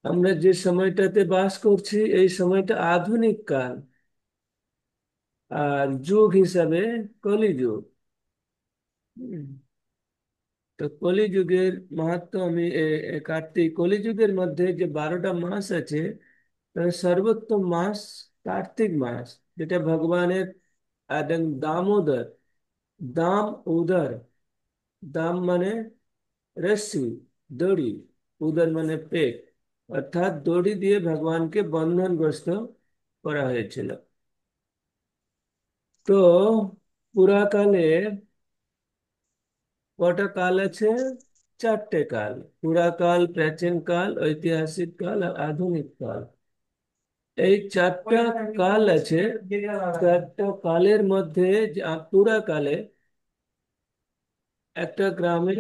আমরা যে সময়টাতে বাস করছি এই সময়টা আধুনিক কাল, আর যুগ হিসাবে কলিযুগ। হুম। তো কলিযুগের মাহাত্ম্য আমি কার্তিক কলিযুগের মধ্যে যে 12টা মাস আছে, তার সর্বোত্তম মাস কার্তিক মাস, যেটা ভগবানের একদম দামোদর, দাম উদর, দাম মানে রশ্মি, দড়ি, উদর মানে পেট, অর্থাৎ দড়ি দিয়ে ভগবানকে বন্ধনগ্রস্ত করা হয়েছিল। তো পুরাকালে কটা কাল আছে? 4টে কাল। পুরাকাল, প্রাচীন কাল, ঐতিহাসিক কাল আর আধুনিক কাল। এই 4টা কাল আছে। 4টা কালের মধ্যে পুরাকালে একটা গ্রামে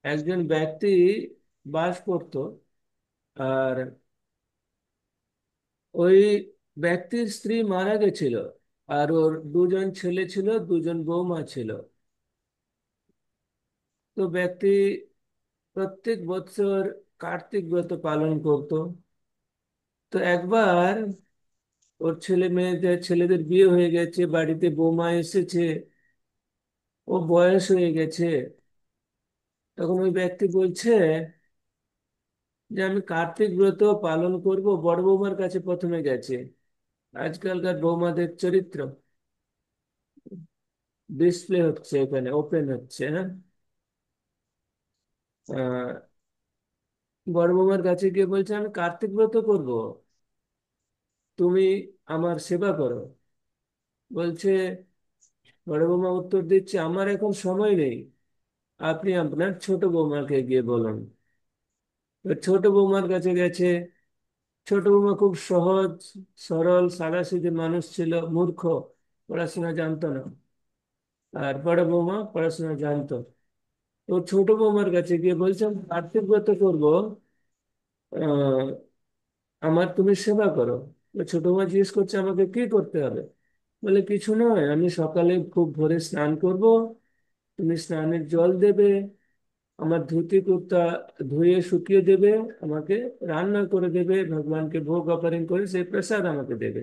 একজন ব্যক্তি বাস করত। আর ওই ব্যক্তির স্ত্রী মারা গেছিল, আর ওর দুজন ছেলে ছিল, দুজন বৌমা ছিল। তো ব্যক্তি প্রত্যেক বছর কার্তিক ব্রত পালন করত। তো একবার ওর ছেলেদের বিয়ে হয়ে গেছে, বাড়িতে বৌমা এসেছে, ও বয়স হয়ে গেছে। তখন ওই ব্যক্তি বলছে যে আমি কার্তিক ব্রত পালন করব। বড় বৌমার কাছে প্রথমে গেছে। আজকালকার বৌমাদের চরিত্র ডিসপ্লে হচ্ছে, এখানে ওপেন হচ্ছে, হ্যাঁ। আহ, বড় বৌমার কাছে গিয়ে বলছে আমি কার্তিক ব্রত করব, তুমি আমার সেবা করো। বলছে, বড় বৌমা উত্তর দিচ্ছে, আমার এখন সময় নেই, আপনি আপনার ছোট বৌমাকে গিয়ে বলুন। তো ছোট বৌমার কাছে গেছে। ছোট বৌমা খুব সহজ সরল সাদাসিধে মানুষ ছিল, মূর্খ, পড়াশোনা জানতো না। আর বড় বৌমা পড়াশোনা জানতো। তো ছোট বৌমার কাছে গিয়ে বলছে আমি কার্তিক ব্রত করবো, আহ আমার তুমি সেবা করো। তো ছোট বৌমা জিজ্ঞেস করছে আমাকে কি করতে হবে? বলে কিছু নয়, আমি সকালে খুব ভোরে স্নান করব, তুমি স্নানের জল দেবে, আমার ধুতি কুর্তা ধুয়ে শুকিয়ে দেবে, আমাকে রান্না করে দেবে, ভগবানকে ভোগ অফারিং করে সেই প্রসাদ আমাকে দেবে।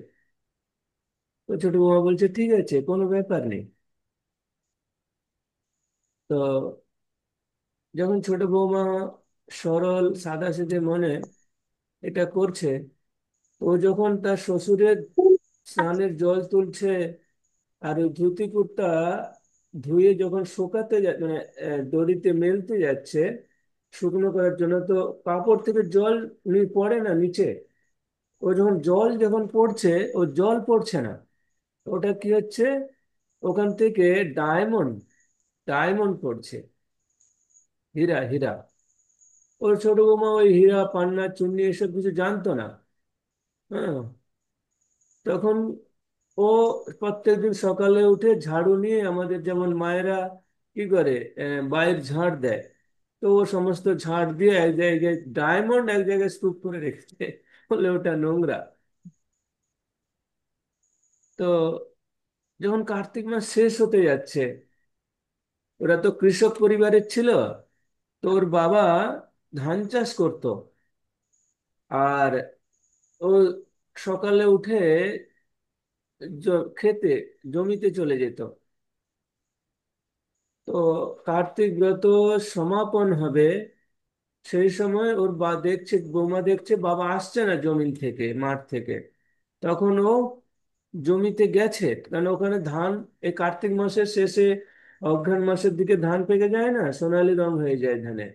তো ছোট বৌমা বলছে ঠিক আছে, কোনো ব্যাপার নেই। তো যখন ছোট বৌমা সরল সাদাসিধে মনে এটা করছে, ও যখন তার শ্বশুরের স্নানের জল তুলছে, আর ওই ধুতি কুর্তা ধুয়ে যখন শুকাতে মানে দড়িতে মেলতে যাচ্ছে শুকনো করার জন্য, তো কাপড় থেকে জল পড়ে না নিচে। ও যখন পড়ছে, ও জল পড়ছে না। ওটা কি হচ্ছে? ওখান থেকে ডায়মন্ড ডায়মন্ড পড়ছে, হীরা হীরা। ওর ছোট বৌমা ওই হীরা পান্না চুন্নি এসব কিছু জানতো না। হ্যাঁ। তখন ও প্রত্যেকদিন সকালে উঠে ঝাড়ু নিয়ে, আমাদের যেমন মায়েরা কি করে, বাড়ির ঝাড় দেয়, তো ও সমস্ত ঝাড় দিয়ে এক জায়গায় ডায়মন্ড এক জায়গায় স্তূপ করে রেখেছে, বলে ওটা নোংরা। তো যখন কার্তিক মাস শেষ হতে যাচ্ছে, ওরা তো কৃষক পরিবারের ছিল, তো ওর বাবা ধান চাষ করতো। আর ও সকালে উঠে খেতে, জমিতে চলে যেত। তো কার্তিক ব্রত সমাপন হবে, সেই সময় ওর বৌমা দেখছে বাবা আসছে না জমিন থেকে, মাঠ থেকে। তখন ও জমিতে গেছে, কারণ ওখানে ধান এই কার্তিক মাসের শেষে অঘ্রাণ মাসের দিকে ধান পেকে যায় না, সোনালী রং হয়ে যায় ধানে।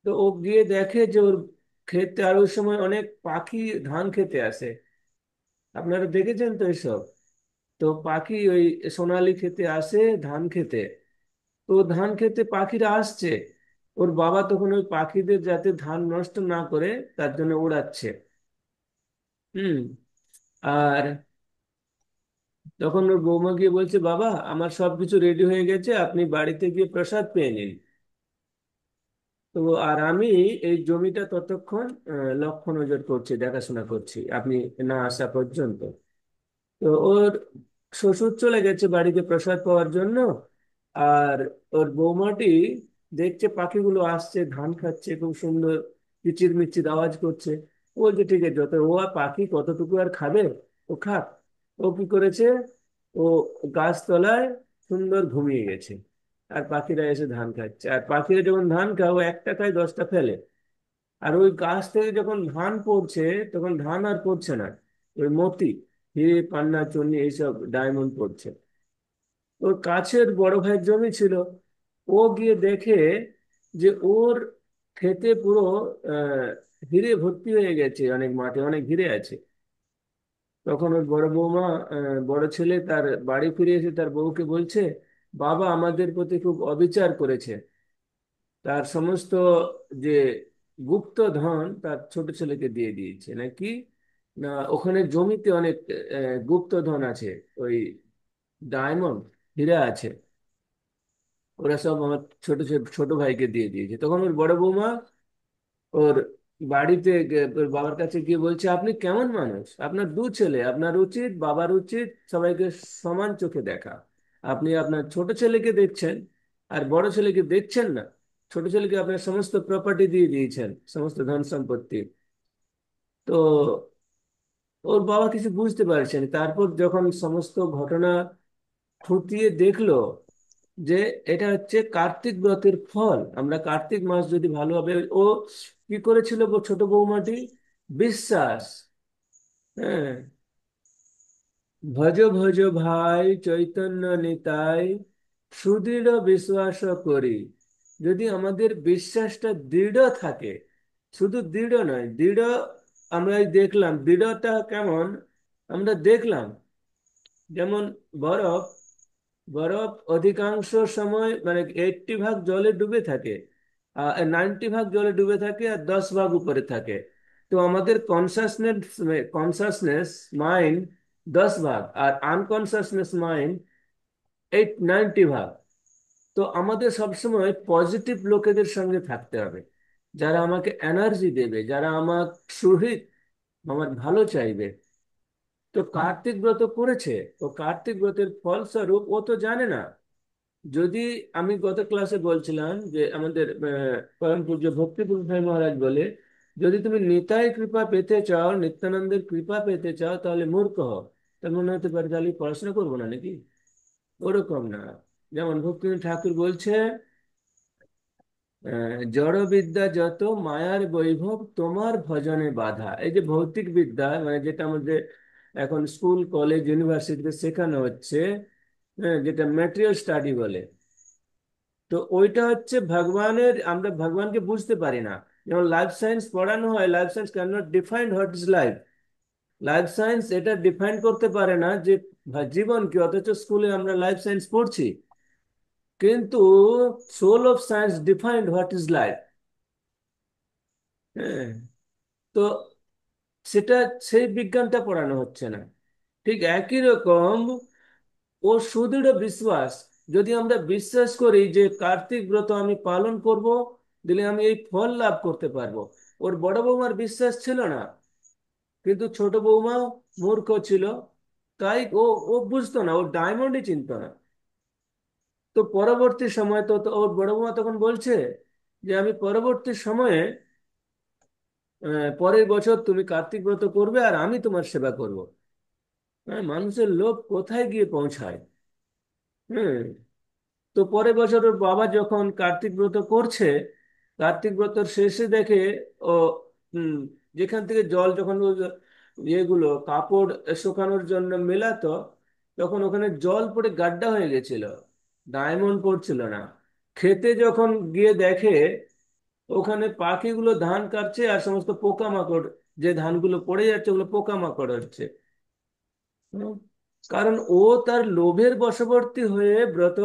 তো ও গিয়ে দেখে যে ওর ক্ষেতে আর ওই সময় অনেক পাখি ধান খেতে আসে। আপনারা দেখেছেন তো এসব? তো পাখি ওই সোনালী খেতে আসে ধান খেতে। তো ধান খেতে পাখিরা আসছে, ওর বাবা তখন ওই পাখিদের যাতে ধান নষ্ট না করে তার জন্য ওড়াচ্ছে। হুম। আর তখন ওর বৌমা গিয়ে বলছে বাবা আমার সবকিছু রেডি হয়ে গেছে, আপনি বাড়িতে গিয়ে প্রসাদ পেয়ে নিন। তো আর আমি এই জমিটা ততক্ষণ লক্ষ্য নজর করছি, দেখাশোনা করছি আপনি না আসা পর্যন্ত। তো ওর শ্বশুর চলে গেছে বাড়িতে প্রসাদ পাওয়ার জন্য। আর ওর বৌমাটি দেখছে পাখিগুলো আসছে ধান খাচ্ছে খুব সুন্দর, কিচির মিচির আওয়াজ করছে। ও বলছে ঠিক আছে, যত ও আর পাখি কতটুকু আর খাবে, ও খাক। ও কি করেছে, ও গাছতলায় সুন্দর ঘুমিয়ে গেছে। আর পাখিরা এসে ধান খাচ্ছে, আর পাখিরা যখন ধান খায় ও একটা খায় 10টা ফেলে। আর ওই গাছ থেকে যখন ধান পড়ছে, তখন ধান আর পড়ছে না, ওই মতি, হিরে, পান্না, চুনি, এইসব ডায়মন্ড পড়ছে। ওর কাছের বড় ভাইয়ের জমি ছিল। ও গিয়ে দেখে যে ওর ক্ষেতে পুরো আহ হিরে ভর্তি হয়ে গেছে, অনেক মাঠে অনেক হিরে আছে। তখন ওর বড় বৌমা, বড় ছেলে তার বাড়ি ফিরে এসে তার বউকে বলছে, বাবা আমাদের প্রতি খুব অবিচার করেছে। তার সমস্ত যে গুপ্ত ধন তার ছোট ছেলেকে দিয়ে দিয়েছে নাকি। না, ওখানে জমিতে অনেক গুপ্ত ধন আছে, ওই ডায়মন্ড, হীরা আছে। ওরা সব আমার ছোট ছোট ভাইকে দিয়ে দিয়েছে। তখন ওর বড় বৌমা ওর বাড়িতে ওর বাবার কাছে গিয়ে বলছে, আপনি কেমন মানুষ, আপনার দু ছেলে, আপনার উচিত, বাবার উচিত সবাইকে সমান চোখে দেখা। আপনি আপনার ছোট ছেলেকে দেখছেন আর বড় ছেলেকে দেখছেন না। ছোট ছেলেকে আপনার সমস্ত প্রপার্টি দিয়ে দিয়েছেন, সমস্ত ধন সম্পত্তি। তো ওর বাবা কিছু বুঝতে পারছেন। তারপর যখন সমস্ত ঘটনা খতিয়ে দেখলো যে এটা হচ্ছে কার্তিক ব্রতের ফল, আমরা কার্তিক মাস যদি ভালোভাবে, ও কি করেছিল ছোট বৌমাটি, বিশ্বাস, হ্যাঁ, ভজ ভজ ভাই চৈতন্য নিতাই, সুদৃঢ় বিশ্বাস করি। যদি আমাদের বিশ্বাসটা দৃঢ় থাকে, শুধু দৃঢ় নয়, দৃঢ়, আমরা এই দেখলাম দৃঢ়তা কেমন, আমরা দেখলাম যেমন বরফ, বরফ অধিকাংশ সময় মানে 80 ভাগ জলে ডুবে থাকে, 90 ভাগ জলে ডুবে থাকে, আর 10 ভাগ উপরে থাকে। তো আমাদের কনসাসনেস মাইন্ড 10 ভাগ, আর আনকনসাসনেস মাইন্ড 90 ভাগ। তো আমাদের সবসময় পজিটিভ লোকেদের সঙ্গে থাকতে হবে, যারা আমাকে এনার্জি দেবে, যারা আমার সুহিত, আমার ভালো চাইবে। তো কার্তিক ব্রত করেছে, তো কার্তিক ব্রতের ফলস্বরূপ ও তো জানে না। যদি, আমি গত ক্লাসে বলছিলাম যে আমাদের পরম পূজ্য ভক্তিপূর্ণ ভাই মহারাজ বলে, যদি তুমি নিতাই কৃপা পেতে চাও, নিত্যানন্দের কৃপা পেতে চাও, তাহলে মূর্খ হও। তার মনে হতে পারে তাহলে পড়াশোনা করবো না নাকি, ওরকম না। যেমন ভক্তি ঠাকুর বলছে, জড় বিদ্যা যত মায়ার বৈভব তোমার ভজনে বাধা। এই যে ভৌতিক বিদ্যা মানে যেটা আমাদের এখন স্কুল কলেজ ইউনিভার্সিটিতে শেখানো হচ্ছে, যেটা ম্যাটেরিয়াল স্টাডি বলে, তো ওইটা হচ্ছে ভগবানের, আমরা ভগবানকে বুঝতে পারি না। যেমন লাইফ সায়েন্স পড়ানো হয়, life science can not define what is life. Life science এটা ডিফাইন করতে পারে না যে জীবন কি, অথচ স্কুলে আমরা লাইফ সায়েন্স পড়ছি। কিন্তু soul of science defined what is life. হ্যাঁ, তো সেটা, সেই বিজ্ঞানটা পড়ানো হচ্ছে না। ঠিক একই রকম ও সুদৃঢ় বিশ্বাস, যদি আমরা বিশ্বাস করি যে কার্তিক ব্রত আমি পালন করব, দিলে আমি এই ফল লাভ করতে পারবো। ওর বড় বৌমার বিশ্বাস ছিল না, কিন্তু ছোট বৌমা মূর্খ ছিল, তাই ও ও বুঝতো না, ও ডায়মন্ডই চিনতো না। তো পরবর্তী সময় তো তো ওর বড় বৌমা তখন বলছে যে আমি পরবর্তী সময়ে, পরের বছর তুমি কার্তিক ব্রত করবে আর আমি তোমার সেবা করব। হ্যাঁ, মানুষের লোভ কোথায় গিয়ে পৌঁছায়। হুম। তো পরের বছর ওর বাবা যখন কার্তিক ব্রত করছে, কার্তিক ব্রতর শেষে দেখে ও, হুম, যেখান থেকে জল যখন ও ইয়েগুলো কাপড় শুকানোর জন্য মেলাতো, তখন ওখানে জল পড়ে গাড্ডা হয়ে গেছিল, ডায়মন্ড পড়ছিল না। খেতে যখন গিয়ে দেখে ওখানে পাখিগুলো ধান কাটছে আর সমস্ত পোকামাকড়, যে ধানগুলো পড়ে যাচ্ছে ওগুলো পোকামাকড় হচ্ছে। হুম, কারণ ও তার লোভের বশবর্তী হয়ে ব্রত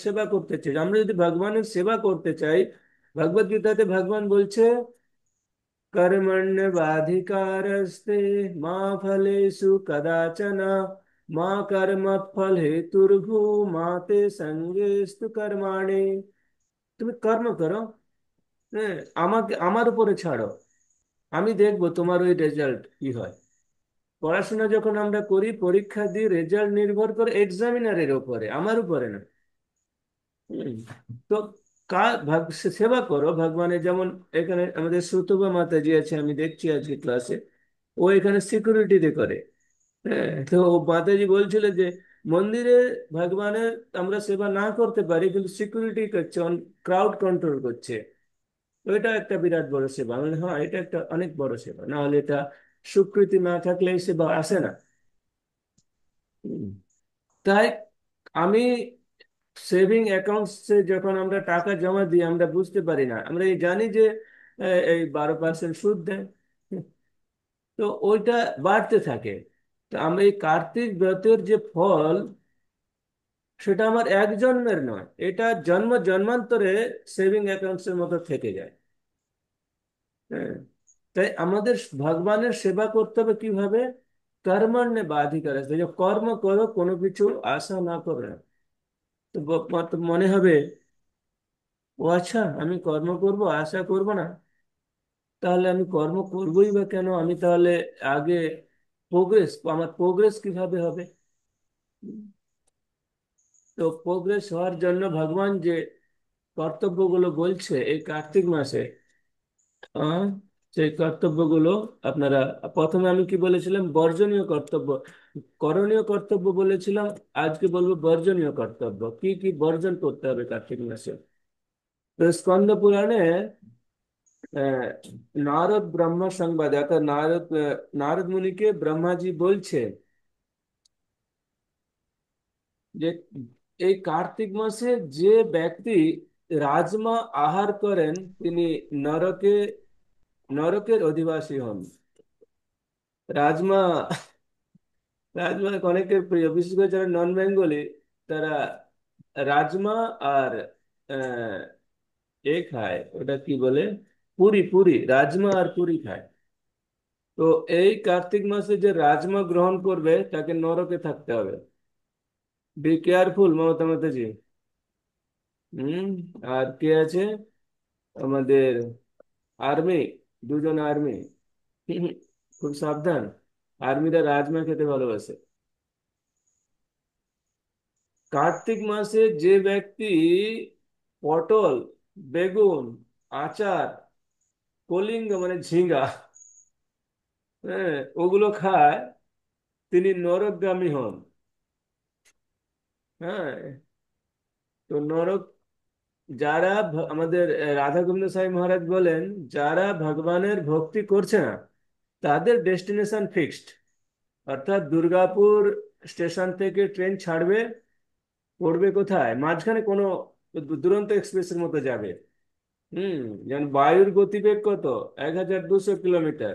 সেবা করতে চাই। আমরা যদি ভগবানের সেবা করতে চাই, ভগবদ গীতাতে ভগবান বলছে, कर्मण्यवाधिकारस्ते मा फलेषु कदाचन, মা কর্ম ফল হেতুর্ভু মা তে সঙ্গেস্তু কর্মাণি। তুমি কর্ম করো, হ্যাঁ, আমাকে আমার উপরে ছাড়ো, আমি দেখবো তোমার ওই রেজাল্ট কি হয়। পড়াশোনা যখন আমরা করি, পরীক্ষা দিই, রেজাল্ট নির্ভর করে এক্সামিনারের উপরে, আমার উপরে না। হুম। তো সেবা করো ভগবানের। যেমন এখানে আমাদের সুতপা মাতাজি আছে, আমি দেখছি আজকে ক্লাসে, ও এখানে সিকিউরিটিতে করে। হ্যাঁ, তো ও মাতাজি বলছিল যে মন্দিরে ভগবানের আমরা সেবা না করতে পারি, কিন্তু সিকিউরিটি করছে, ক্রাউড কন্ট্রোল করছে। তো এটা একটা বিরাট বড় সেবা। আমি বলি, হ্যাঁ, এটা একটা অনেক বড় সেবা, না হলে এটা স্বীকৃতি না থাকলে এই সেবা আসে না। হুম। তাই আমি সেভিং অ্যাকাউন্টসে যখন আমরা টাকা জমা দিই আমরা বুঝতে পারি না, আমরা এই জানি যে এই 12% সুদ দেয়। তো ওইটা বাড়তে থাকে। তো আমরা এই কার্তিক ব্রতের যে ফল, সেটা আমার এক জন্মের নয়, এটা জন্ম জন্মান্তরে সেভিং অ্যাকাউন্টসের মতো থেকে যায়। হ্যাঁ। তাই আমাদের ভগবানের সেবা করতে হবে কিভাবে? কর্মণ্যে বাধিকার, যে কর্ম করো, কোনো কিছু আশা না করো না। তো তো মনে হবে, ও আচ্ছা, আমি কর্ম করব আশা করব না, তাহলে আমি কর্ম করবোই বা কেন? আমি তাহলে আগে আমার প্রোগ্রেস কিভাবে হবে? তো প্রোগ্রেস হওয়ার জন্য ভগবান যে কর্তব্যগুলো বলছে এই কার্তিক মাসে, আহ, সেই কর্তব্যগুলো আপনারা, প্রথমে আমি কি বলেছিলাম? বর্জনীয় কর্তব্য। করণীয় কর্তব্য বলেছিলাম, আজকে বলবো বর্জনীয় কর্তব্য। কি কি বর্জন করতে হবে কার্তিক মাসে? তো স্কন্দ পুরাণে আহ, নারদ ব্রহ্ম সংবাদ, অর্থাৎ নারদ মুনিকে ব্রহ্মাজি বলছে যে এই কার্তিক মাসে যে ব্যক্তি রাজমা আহার করেন তিনি নরকে নরকের অধিবাসী হন। রাজমা, রাজমা অনেকের প্রিয়, বিশেষ করে যারা নন বেঙ্গলি, তারা রাজমা আর আহ, খায়, ওটা কি বলে, পুরি, পুরি, রাজমা আর পুরি খায়। তো এই কার্তিক মাসে যে রাজমা গ্রহণ করবে তাকে নরকে থাকতে হবে। বি কেয়ারফুল মমতা মাতাজি। হম। আর কে আছে আমাদের? আর্মি, দুজন আর্মি। খুব সাবধান, আর্মিরা রাজমা খেতে ভালোবাসে। কার্তিক মাসে যে ব্যক্তি পটল, বেগুন, আচার, কলিঙ্গ মানে ঝিঙ্গা, হ্যাঁ, ওগুলো খায় তিনি নরকগামী হন। হ্যাঁ। তো নরক, যারা আমাদের রাধা গোবিন্দ সাই মহারাজ বলেন, যারা ভগবানের ভক্তি করছে না তাদের ডেস্টিনেশন ফিক্সড। অর্থাৎ দুর্গাপুর স্টেশন থেকে ট্রেন ছাড়বে, পড়বে কোথায়? মাঝখানে কোনো দুরন্ত এক্সপ্রেসের মতো যাবে। হুম। যেমন বায়ুর গতিবেগ কত? 1200 কিলোমিটার।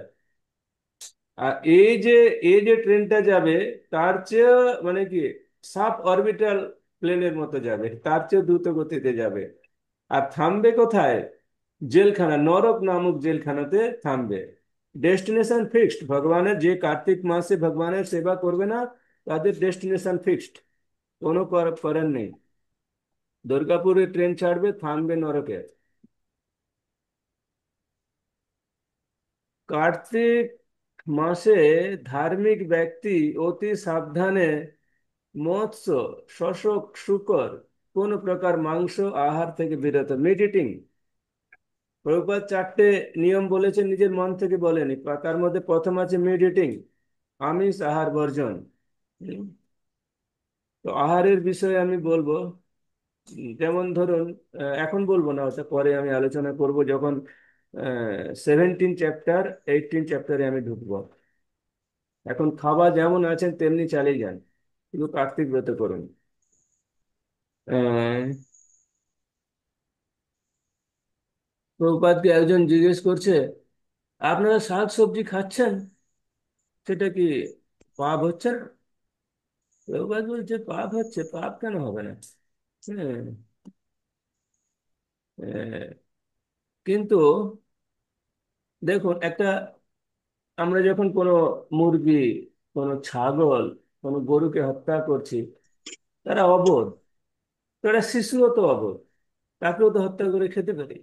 আর এই যে ট্রেনটা যাবে, তার চেয়ে মানে কি, সাব অরবিটাল প্লেনের মতো যাবে, তার চেয়ে দ্রুত গতিতে যাবে। আর থামবে কোথায়? জেলখানা, নরক নামক জেলখানাতে থামবে। Destination fixed. ভগবানের যে কার্তিক মাসে ভগবানের সেবা করবে না, তাদের ডেস্টিনেশন ফিক্সড, কোনো করার নেই। দুর্গাপুরে ট্রেন ছাড়বে, থামবে নরকে। কার্তিক মাসে ধার্মিক ব্যক্তি অতি সাবধানে মৎস্য, শশক, শূকর, কোন প্রকার মাংস আহার থেকে বিরত, মেডিটিং। প্রভুপাদ 4টে নিয়ম বলেছেন, নিজের মন থেকে বলেনি। তার মধ্যে প্রথম আছে মেডিটিং, আমিষ আহার বর্জন। হুম। তো আহারের বিষয়ে আমি বলবো। যেমন ধরুন, এখন বলবো না, ওটা পরে আমি আলোচনা করব যখন 17 চ্যাপ্টার, 18 চ্যাপ্টারে আমি ঢুকবো। এখন খাওয়া যেমন আছেন তেমনি চালিয়ে যান, শুধু কার্তিক ব্রত করুন। আহ, প্রভুপাদকে একজন জিজ্ঞেস করছে, আপনারা শাক সবজি খাচ্ছেন, সেটা কি পাপ হচ্ছে না? প্রভুপাদ বলছে, পাপ হচ্ছে, পাপ কেন হবে না? হ্যাঁ। আহ, কিন্তু দেখুন, আমরা যখন কোনো মুরগি, কোনো ছাগল, কোনো গরুকে হত্যা করছি, তারা অবোধ, তারা শিশুও তো অবোধ, তাকেও তো হত্যা করে খেতে পারি।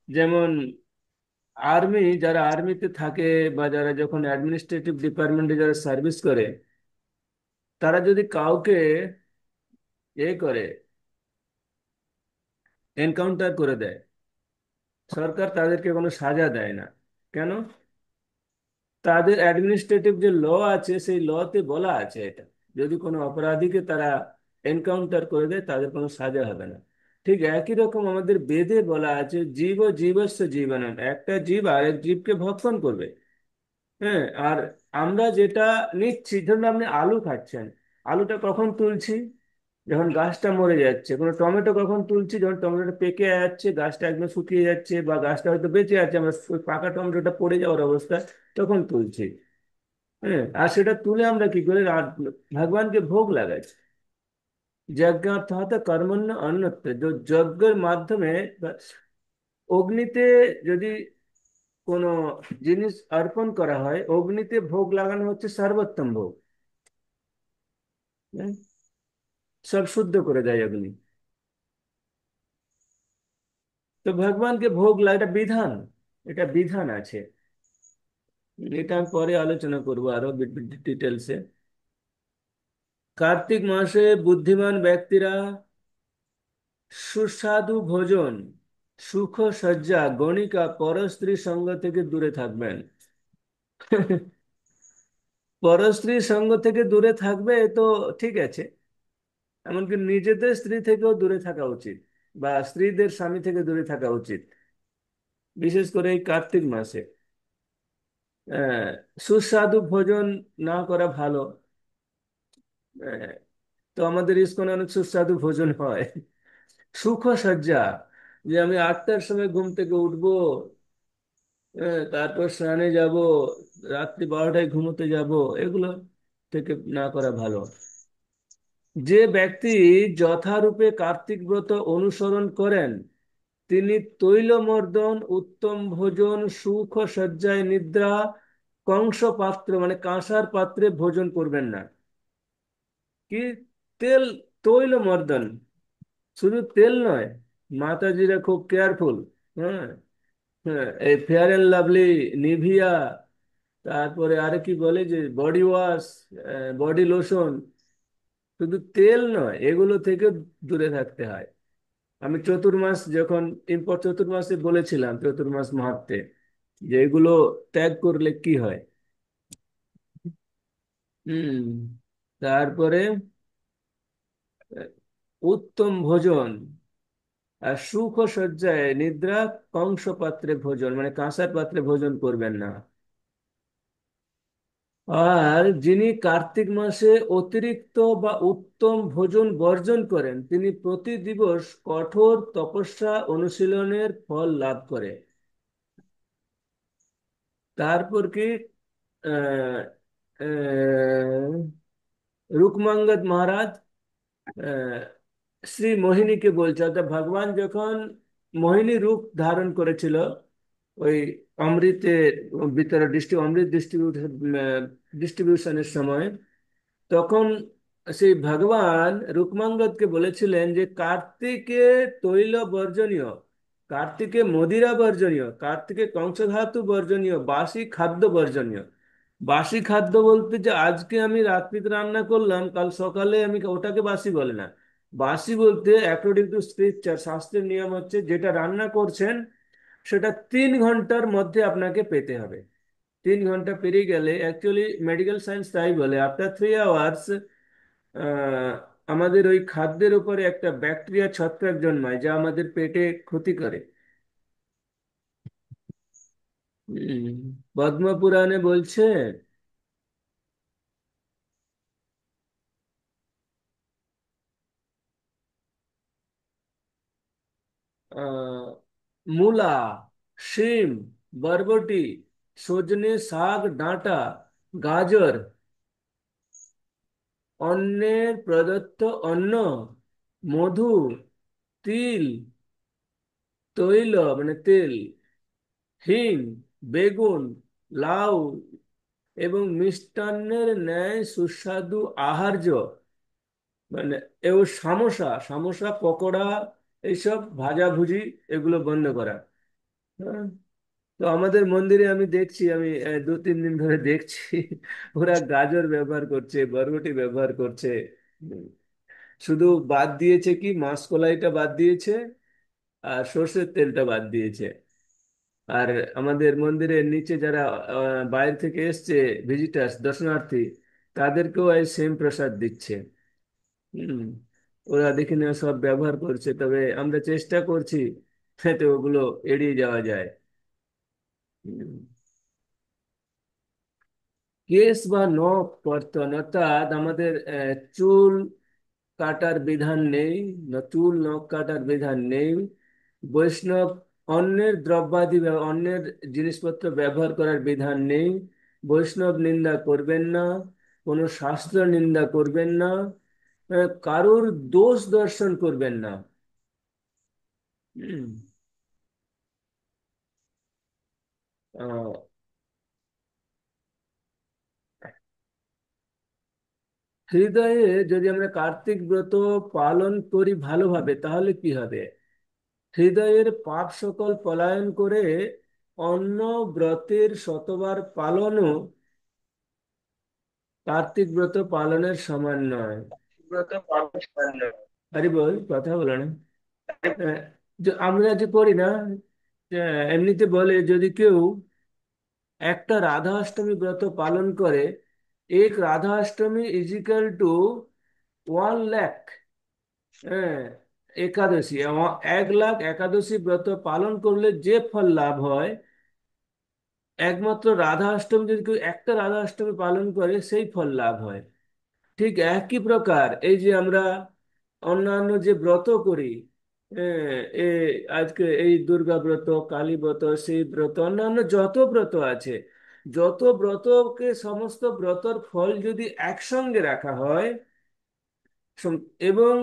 যেমন যারা আর্মিতে থাকে বা যারা যখন অ্যাডমিনিস্ট্রেটিভ ডিপার্টমেন্টে যারা সার্ভিস করে, তারা যদি কাউকে করে এনকাউন্টার করে দেয়, সরকার তাদেরকে কোনো সাজা দেয় না। কেন? তাদের অ্যাডমিনিস্ট্রেটিভ যে ল আছে সেই লতে বলা আছে এটা, যদি কোনো অপরাধীকে তারা এনকাউন্টার করে দেয় তাদের কোনো সাজা হবে না। ঠিক একই রকম আমাদের বেদে বলা আছে জীব ও জীবস্য জীবনম, একটা জীব আরেক জীবকে ভক্ষণ করবে। হ্যাঁ, আর আমরা যেটা নিচ্ছি, ধরুন আপনি আলু খাচ্ছেন, আলুটা কখন তুলছি? যখন গাছটা মরে যাচ্ছে। কোনো টমেটো কখন তুলছি? যখন টমেটোটা পেকে যাচ্ছে, গাছটা একদম শুকিয়ে যাচ্ছে, বা গাছটা হয়তো বেঁচে আছে, আমরা ওই পাকা টমেটোটা পড়ে যাওয়ার অবস্থা, তখন তুলছি। হ্যাঁ, আর সেটা তুলে আমরা কি করি? ভগবানকে ভোগ লাগাচ্ছি। যজ্ঞার্থ কর্মণ্য অন্যত্র, যজ্ঞের মাধ্যমে অগ্নিতে যদি কোনো জিনিস অর্পণ করা হয়, অগ্নিতে ভোগ লাগানো হচ্ছে সর্বোত্তম ভোগ। হ্যাঁ, সব শুদ্ধ করে দেয় অগ্নি। তো ভগবানকে ভোগ এটা বিধান, এটা বিধান আছে। এটা আমি পরে আলোচনা করবো আরো ডিটেলসে। কার্তিক মাসে বুদ্ধিমান ব্যক্তিরা সুস্বাদু ভোজন, সুখ সজ্জা, গণিকা, পরস্ত্রী সঙ্গ থেকে দূরে থাকবেন। পরস্ত্রী সঙ্গ থেকে দূরে থাকবে, এ তো ঠিক আছে। এমনকি নিজেদের স্ত্রী থেকেও দূরে থাকা উচিত, বা স্ত্রীদের স্বামী থেকে দূরে থাকা উচিত, বিশেষ করে এই কার্তিক মাসে। আহ, সুস্বাদু ভোজন না করা ভালো। আহ, তো আমাদের ইসকনে অনেক সুস্বাদু ভোজন হয়। সুখ সজ্জা, যে আমি 8টার সময় ঘুম থেকে উঠবো, তারপর স্নানে যাব, রাত্রি 12টায় ঘুমোতে যাব, এগুলো থেকে না করা ভালো। যে ব্যক্তি যথারূপে কার্তিক ব্রত অনুসরণ করেন, তিনি তৈলমর্দন, উত্তম ভোজন, সুখ সজ্জায় নিদ্রা, কংস পাত্র মানে কাঁসার পাত্রে ভোজন করবেন না। কি? তেল, তৈলমর্দন, শুধু তেল নয়, মাতাজিরা খুব কেয়ারফুল। হ্যাঁ, হ্যাঁ, এই ফেয়ার অ্যান্ড লাভলি, নিভিয়া, তারপরে আরে কি বলে যে বডি ওয়াশ, বডি লোশন, শুধু তেল নয়, এগুলো থেকে দূরে থাকতে হয়। আমি চতুর্মাস যখন চতুর্মাসে বলেছিলাম, চতুর্মাস মাহাত্মে, যে এগুলো ত্যাগ করলে কি হয়। হুম। তারপরে আহ, উত্তম ভোজন আর সুখ সজ্জায় নিদ্রা, কংস পাত্রে ভোজন মানে কাঁসার পাত্রে ভোজন করবেন না। আর যিনি কার্তিক মাসে অতিরিক্ত বা উত্তম ভোজন বর্জন করেন, তিনি প্রতি দিবস কঠোর তপস্যা অনুশীলনের ফল লাভ করে। তারপর কি? আহ, আহ, রুকমাঙ্গদ মহারাজ আহ, শ্রী মোহিনীকে বলছে, অর্থাৎ ভগবান যখন মোহিনী রূপ ধারণ করেছিল, ওই অমৃতের ভিতরে অমৃত ডিস্ট্রিবিউশনের সময়, তখন সেই ভগবান রুকমাঙ্গদকে বলেছিলেন যে কার্তিকে তৈল বর্জনীয়, কার্তিকে মদিরা বর্জনীয়, কার্তিকে কংসধাতু বর্জনীয়, বাসি খাদ্য বর্জনীয়। বাসি খাদ্য বলতে যে আজকে আমি রাত্রিতে রান্না করলাম, কাল সকালে আমি ওটাকে বাসি বলে না। বাসি বলতে অ্যাকর্ডিং টু স্ক্রিপচার, শাস্ত্রের নিয়ম হচ্ছে যেটা রান্না করছেন সেটা 3 ঘন্টার মধ্যে আপনাকে পেতে হবে। 3 ঘন্টা পেরিয়ে গেলে, অ্যাকচুয়ালি মেডিকেল সায়েন্স তাই বলে, আফটার 3 আওয়ার্স আমাদের ওই খাদ্যের উপরে একটা ব্যাকটেরিয়া ছত্রাক জন্মায়, যা আমাদের পেটে ক্ষতি করে। পদ্ম পুরাণে বলছে আহ, মূলা, শিম, বরবটি, সজনে শাক ডাঁটা, গাজর, অন্নের প্রদত্ত অন্ন, মধু, তিল, তৈল মানে তেল, হিং, বেগুন, লাউ এবং মিষ্টান্নের ন্যায় সুস্বাদু আহার্য, মানে এও সামোসা, পকোড়া, এইসব ভাজাভুজি, এগুলো বন্ধ করা। হ্যাঁ? তো আমাদের মন্দিরে আমি দেখছি, আমি 2-3 দিন ধরে দেখছি ওরা গাজর ব্যবহার করছে, বরবটি ব্যবহার করছে। উম, শুধু বাদ দিয়েছে কি, মাসকলাইটা বাদ দিয়েছে আর সর্ষের তেলটা বাদ দিয়েছে। আর আমাদের মন্দিরের নিচে যারা বাইরে থেকে এসছে, ভিজিটার্স, দর্শনার্থী, তাদেরকেও এই সেম প্রসাদ দিচ্ছে। হুম। ওরা দেখি না সব ব্যবহার করছে, তবে আমরা চেষ্টা করছি যাতে ওগুলো এড়িয়ে যাওয়া যায়। হুম। কেশ বা নখ কর্তন, অর্থাৎ আমাদের চুল কাটার বিধান নেই, চুল নখ কাটার বিধান নেই। বৈষ্ণব অন্যের দ্রব্যাদি অন্যের জিনিসপত্র ব্যবহার করার বিধান নেই। বৈষ্ণব নিন্দা করবেন না, কোনো শাস্ত্র নিন্দা করবেন না, কারোর দোষ দর্শন করবেন না। হুম। আহ, হৃদয়ে যদি আমরা কার্তিক ব্রত পালন করি ভালোভাবে, তাহলে কি হবে? হৃদয়ের পাপ সকল পলায়ন করে অন্য ব্রতের শতবার পালনও কার্তিক ব্রত পালনের সমান নয়। ব্রত পালন করেন না। আরে বল, কথা বলো না। আহ, আমরা যে করি না, এমনিতে বলে যদি কেউ একটা রাধা অষ্টমী ব্রত পালন করে, এক রাধা অষ্টমী ইজিক্যাল টু 1 লাখ। হ্যাঁ, একাদশী, 1 লাখ একাদশী ব্রত পালন করলে যে ফল লাভ হয়, একমাত্র রাধা অষ্টমী যদি কেউ একটা রাধা অষ্টমী পালন করে সেই ফল লাভ হয়। ঠিক একই প্রকার এই যে আমরা অন্যান্য যে ব্রত করি, এ আজকে এই দুর্গা ব্রত, কালী ব্রত, সেই ব্রত, অন্যান্য যত ব্রত আছে, যত ব্রতকে, সমস্ত ব্রতর ফল যদি একসঙ্গে রাখা হয়, এবং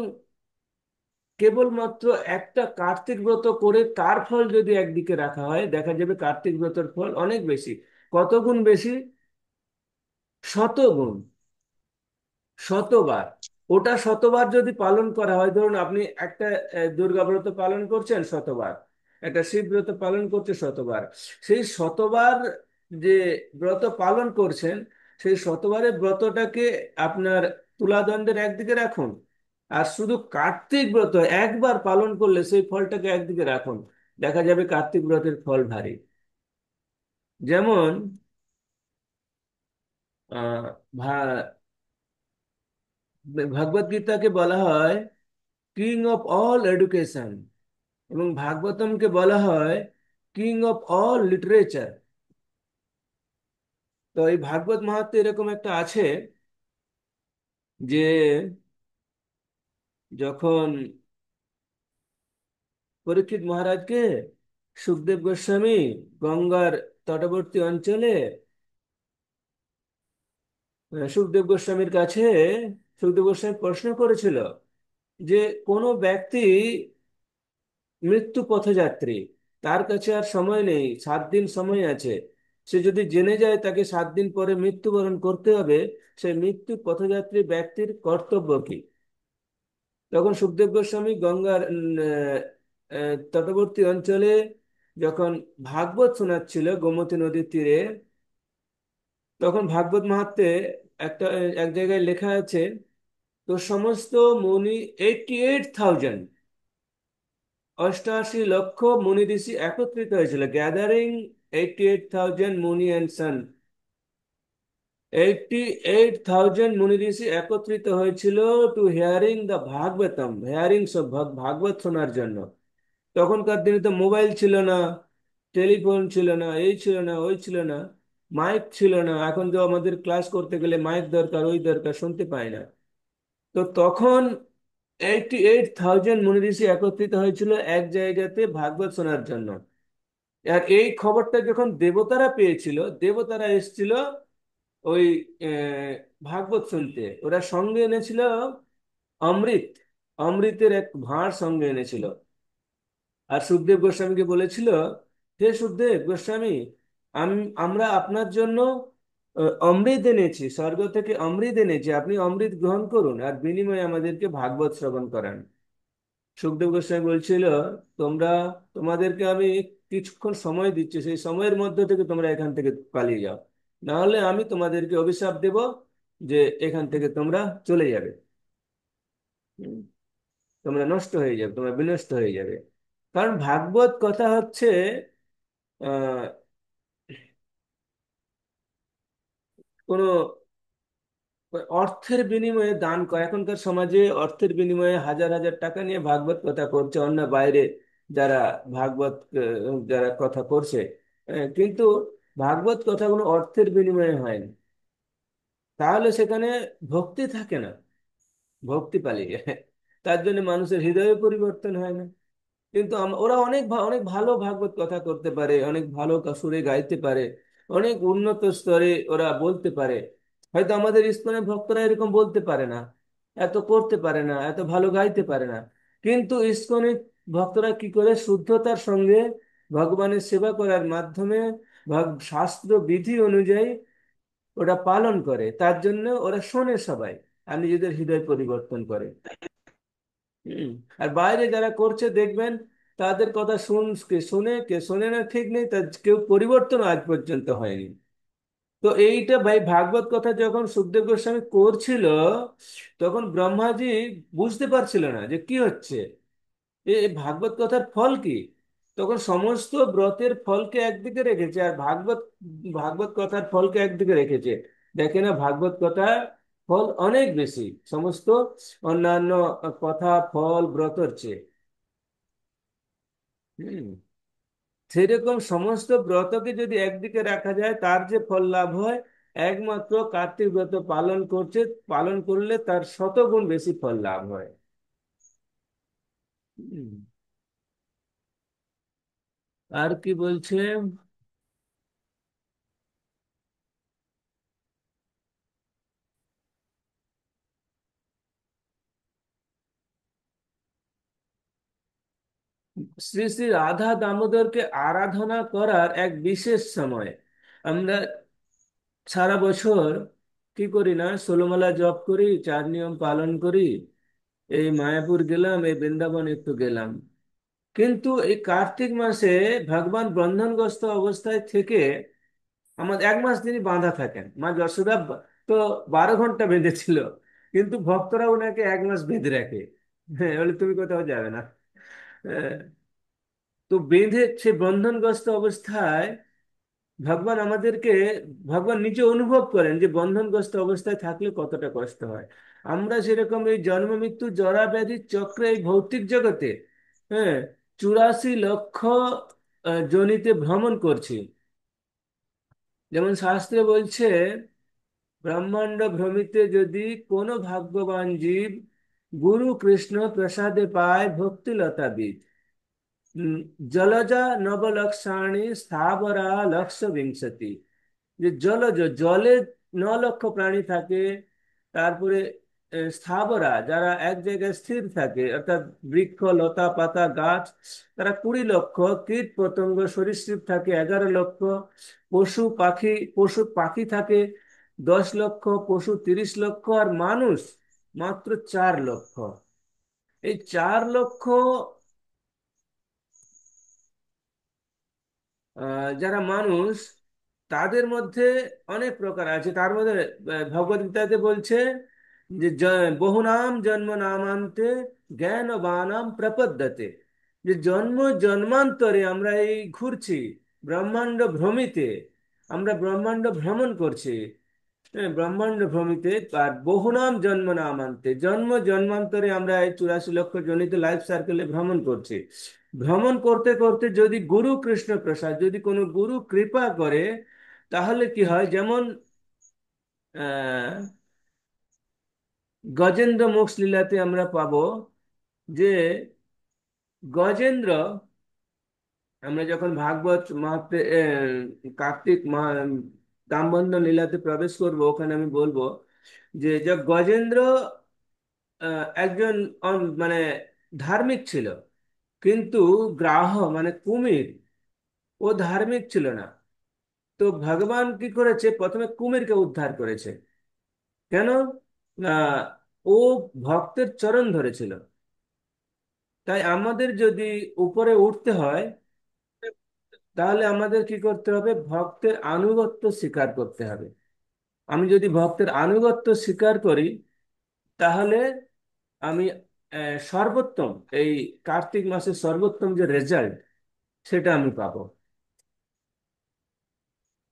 কেবলমাত্র একটা কার্তিক ব্রত করে তার ফল যদি একদিকে রাখা হয়, দেখা যাবে কার্তিক ব্রতের ফল অনেক বেশি। কত গুণ বেশি? 100 গুণ, শতবার। ওটা শতবার যদি পালন করা হয়, ধরুন আপনি একটা দুর্গা ব্রত পালন করছেন 100বার, একটা শিব ব্রত পালন করছে 100বার, সেই 100বার যে ব্রত পালন করছেন, সেই 100বারের ব্রতটাকে আপনার তুলাদণ্ডের একদিকে রাখুন, আর শুধু কার্তিক ব্রত একবার পালন করলে সেই ফলটাকে একদিকে রাখুন, দেখা যাবে কার্তিক ব্রতের ফল ভারী। যেমন আহ ভাগবত গীতাকে বলা হয় কিং অফ অল এডুকেশন, এবং ভাগবতমকে বলা হয় কিং অফ অল লিটারেচার। তো এই ভাগবত মাহাত্ম্যে এরকম একটা আছে যে যখন পরীক্ষিত মহারাজকে সুখদেব গোস্বামী গঙ্গার তটবর্তী অঞ্চলে, সুখদেব গোস্বামীর কাছে সুখদেব গোস্বামী প্রশ্ন করেছিল যে কোনো ব্যক্তি মৃত্যু পথযাত্রী, তার কাছে আর সময় নেই, 7 দিন সময় আছে, সে যদি জেনে যায় তাকে 7 দিন পরে মৃত্যুবরণ করতে হবে, সেই মৃত্যু পথযাত্রী ব্যক্তির কর্তব্য কি? তখন সুখদেব গোস্বামী গঙ্গার তটবর্তী অঞ্চলে যখন ভাগবত শোনাচ্ছিল গোমতী নদীর তীরে, তখন ভাগবত মাহাত্ম্যে একটা এক জায়গায় লেখা আছে, তো সমস্ত মুনি, 88,000, 88 লক্ষ মুনি ঋষি একত্রিত হয়েছিল, গ্যাদারিং 88,000 মুনি অ্যান্ড সন। 88,000 মুনি ঋষি একত্রিত হয়েছিল to hearing the Bhagavatam, hearing Bhagavat শোনার জন্য। তখনকার দিনে তো মোবাইল ছিল না, টেলিফোন ছিল না, এই ছিল না, ওই ছিল না, মাইক ছিল না। এখন তো আমাদের ক্লাস করতে গেলে মাইক দরকার, ওই দরকার, শুনতে পাই না। তো তখন 88,000 মুনি ঋষি একত্রিত হয়েছিল এক জায়গাতে ভাগবত শোনার জন্য। আর এই খবরটা যখন দেবতারা পেয়েছিল, দেবতারা এসেছিল ওই আহ, ভাগবত শুনতে। ওরা সঙ্গে এনেছিল অমৃত, অমৃতের এক ভাঁড় সঙ্গে এনেছিল। আর সুখদেব গোস্বামীকে বলেছিল, হে সুখদেব গোস্বামী, আমরা আপনার জন্য অমৃত এনেছি, স্বর্গ থেকে অমৃত এনেছি, আপনি অমৃত গ্রহণ করুন আর বিনিময়ে আমাদেরকে ভাগবত শ্রবণ করান। সুখদেব গোস্বামী বলছিল, তোমরা, তোমাদেরকে আমি কিছুক্ষণ সময় দিচ্ছি, সেই সময়ের মধ্যে থেকে তোমরা এখান থেকে পালিয়ে যাও, না হলে আমি তোমাদেরকে অভিশাপ দেব যে এখান থেকে তোমরা চলে যাবে। হুম, তোমরা নষ্ট হয়ে যাবে, তোমরা বিনষ্ট হয়ে যাবে। কারণ ভাগবত কথা হচ্ছে আহ কোনো অর্থের বিনিময়ে দান করা। এখনকার সমাজে অর্থের বিনিময়ে হাজার হাজার টাকা নিয়ে ভাগবত কথা করছে অন্য বাইরে যারা ভাগবত যারা কথা করছে। কিন্তু ভাগবত কথা কোনো অর্থের বিনিময়ে হয় না, তাহলে সেখানে ভক্তি থাকে না, ভক্তি পালিয়ে যায়। তার জন্য মানুষের হৃদয়ে পরিবর্তন হয় না। কিন্তু ওরা অনেক অনেক ভালো ভাগবত কথা করতে পারে, অনেক ভালো সুরে গাইতে পারে, অনেক উন্নত স্তরে ওরা বলতে পারে। হয়তো আমাদের ইসকনের ভক্তরা এরকম বলতে পারে না, এত করতে পারে না, এত ভালো গাইতে পারে না। কিন্তু ইসকনের ভক্তরা কি করে শুদ্ধতার সঙ্গে ভগবানের সেবা করার মাধ্যমে শাস্ত্র বিধি অনুযায়ী ওটা পালন করে, তার জন্য ওরা শোনে সবাই, আর নিজেদের হৃদয় পরিবর্তন করে। হম। আর বাইরে যারা করছে দেখবেন তাদের কথা কে শুনে কে শোনে না ঠিক নেই, তার কেউ পরিবর্তন আজ পর্যন্ত হয়নি। তো এইটা ভাই ভাগবত কথা যখন সুখদেব গোস্বামী করছিল, তখন ব্রহ্মাজি বুঝতে পারছিল না যে কি হচ্ছে, এই ভাগবত কথার ফল কি। তখন সমস্ত ব্রতের ফলকে একদিকে রেখেছে, আর ভাগবত ভাগবত কথার ফলকে একদিকে রেখেছে। দেখে না ভাগবত কথা ফল অনেক বেশি সমস্ত অন্যান্য কথা ফল ব্রতর চেয়ে। হম। সেরকম সমস্ত ব্রতকে যদি একদিকে রাখা যায়, তার যে ফল লাভ হয় একমাত্র কার্তিক ব্রত পালন করছে, পালন করলে তার শতগুণ বেশি ফল লাভ হয়। হম। আর কি বলছে? শ্রী শ্রী রাধা দামোদরকে আরাধনা করার এক বিশেষ সময় আমরা সারা বছর কি করি না, ষোলমালা জপ করি, চার নিয়ম পালন করি, এই মায়াপুর গেলাম, এই বৃন্দাবন একটু গেলাম। কিন্তু এই কার্তিক মাসে ভগবান বন্ধনগ্রস্ত অবস্থায় থেকে আমাদের এক মাস তিনি বাঁধা থাকেন। মা যশোদা তো 12 ঘন্টা বেঁধেছিল, কিন্তু ভক্তরা ওনাকে এক মাস বেঁধে রাখে। হ্যাঁ, বলে তুমি কোথাও যাবে না। আহ, তো বেঁধে সে বন্ধনগ্রস্ত অবস্থায় ভগবান আমাদেরকে, ভগবান নিজে অনুভব করেন যে বন্ধনগ্রস্ত অবস্থায় থাকলে কতটা কষ্ট হয়। আমরা সেরকম এই জন্ম মৃত্যু জরা ব্যাধি চক্রে এই ভৌতিক জগতে, হ্যাঁ, 84 লক্ষ যোনিতে ভ্রমণ করছি। যেমন শাস্ত্রে বলছে, ব্রহ্মাণ্ড ভ্রমিতে যদি কোনো ভাগ্যবান জীব গুরু কৃষ্ণ প্রসাদে পায় ভক্তিলতা বীজ, উম, জলজা নবলক্ষাণী স্থাবরা লক্ষ বিংশতি। যে জলজ জলে 9 লক্ষ প্রাণী থাকে। তারপরে স্থাবরা যারা এক জায়গায় স্থির থাকে, অর্থাৎ বৃক্ষ লতা পাতা গাছ, তারা 20 লক্ষ। কীট পতঙ্গ সরীসৃপ থাকে 11 লক্ষ। পশু পাখি থাকে 10 লক্ষ। পশু 30 লক্ষ, আর মানুষ মাত্র 4 লক্ষ। এই 4 লক্ষ যারা মানুষ, তাদের মধ্যে অনেক প্রকার আছে। তার মধ্যে ভগবদ গীতাতে বলছে যে বহুনাম জন্ম নামান্তে জ্ঞান বানাম প্রপদ্যতে। যে জন্ম জন্মান্তরে আমরা এই ঘুরছি ব্রহ্মাণ্ড ভ্রমিতে, আমরা ব্রহ্মাণ্ড ভ্রমণ করছি। হ্যাঁ, ব্রহ্মাণ্ড ভ্রমিতে, আর বহুনাম জন্ম নামান্তে, জন্ম জন্মান্তরে আমরা এই 84 লক্ষ জনিত লাইফ সার্কেলে ভ্রমণ করছি। ভ্রমণ করতে করতে যদি গুরু কৃষ্ণ প্রসাদ, যদি কোনো গুরু কৃপা করে, তাহলে কি হয়, যেমন আহ গজেন্দ্র মোক্ষ লীলাতে আমরা পাবো যে গজেন্দ্র, আমরা যখন ভাগবত মাহাত্মে কার্তিক দামবন্ধন লীলাতে প্রবেশ করব, ওখানে আমি বলবো যে গজেন্দ্র একজন মানে ধার্মিক ছিল, কিন্তু মানে কুমির, ও ধার্মিক ছিল না। তো ভগবান কি করেছে, প্রথমে কুমিরকে উদ্ধার করেছে। কেন না, ও ভক্তের চরণ ধরেছিল। তাই আমাদের যদি উপরে উঠতে হয়, তাহলে আমাদের কি করতে হবে? ভক্তের আনুগত্য স্বীকার করতে হবে। আমি যদি ভক্তের আনুগত্য স্বীকার করি, তাহলে আমি সর্বোত্তম, এই কার্তিক মাসের সর্বোত্তম যে রেজাল্ট, সেটা আমি পাবো।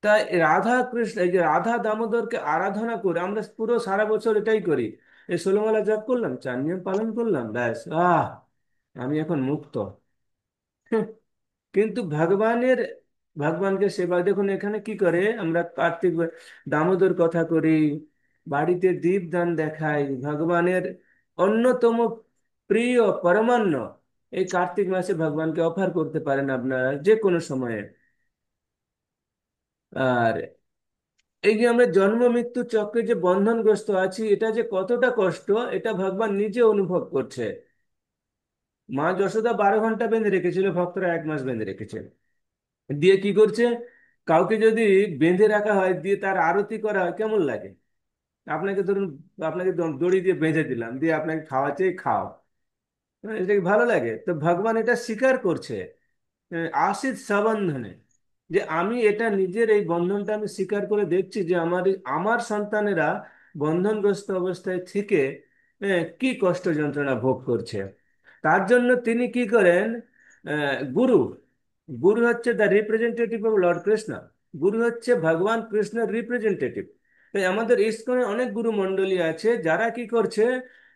তাই রাধা কৃষ্ণ, এই যে রাধা দামোদরকে আরাধনা করে আমরা পুরো সারা বছর এটাই করি। এই 16 মালা জপ করলাম, চার নিয়ম পালন করলাম, ব্যাস, আমি এখন মুক্ত। কিন্তু ভগবানকে সেবা দেখুন, এখানে কি করে, আমরা দামোদর কথা করি, বাড়িতে দীপদান দেখাই, ভগবানের অন্যতম প্রিয় পরমান্ন এই কার্তিক মাসে ভগবানকে অফার করতে পারেন আপনারা যে কোনো সময়ে। আর এই যে আমরা জন্ম মৃত্যু চক্রে যে বন্ধনগ্রস্ত আছি, এটা যে কতটা কষ্ট, এটা ভগবান নিজে অনুভব করছে। মা যশোদা 12 ঘন্টা বেঁধে রেখেছিল, ভক্তরা 1 মাস বেঁধে রেখেছে। দিয়ে কি করছে, কাউকে যদি বেঁধে রাখা হয়, দিয়ে তার আরতি করা হয়, কেমন লাগে? আপনাকে ধরুন, আপনাকে দড়ি দিয়ে বেঁধে দিলাম, দিয়ে আপনাকে খাওয়াচ্ছে, খাও। এটা কি ভালো লাগে? তো ভগবান এটা স্বীকার করছে আশিত সাবন্ধনে, যে আমি এটা নিজের এই বন্ধনটা আমি স্বীকার করে দেখছি যে আমার আমার সন্তানেরা বন্ধনগ্রস্ত অবস্থায় থেকে কি কষ্ট যন্ত্রণা ভোগ করছে। তার জন্য তিনি কি করেন, গুরু, গুরু হচ্ছে the representative of Lord Krishna. গুরু হচ্ছে ভগবান কৃষ্ণের রিপ্রেজেন্টেটিভ। তাই আমাদের ইসকনে অনেক গুরু মণ্ডলী আছে, যারা কি করছে,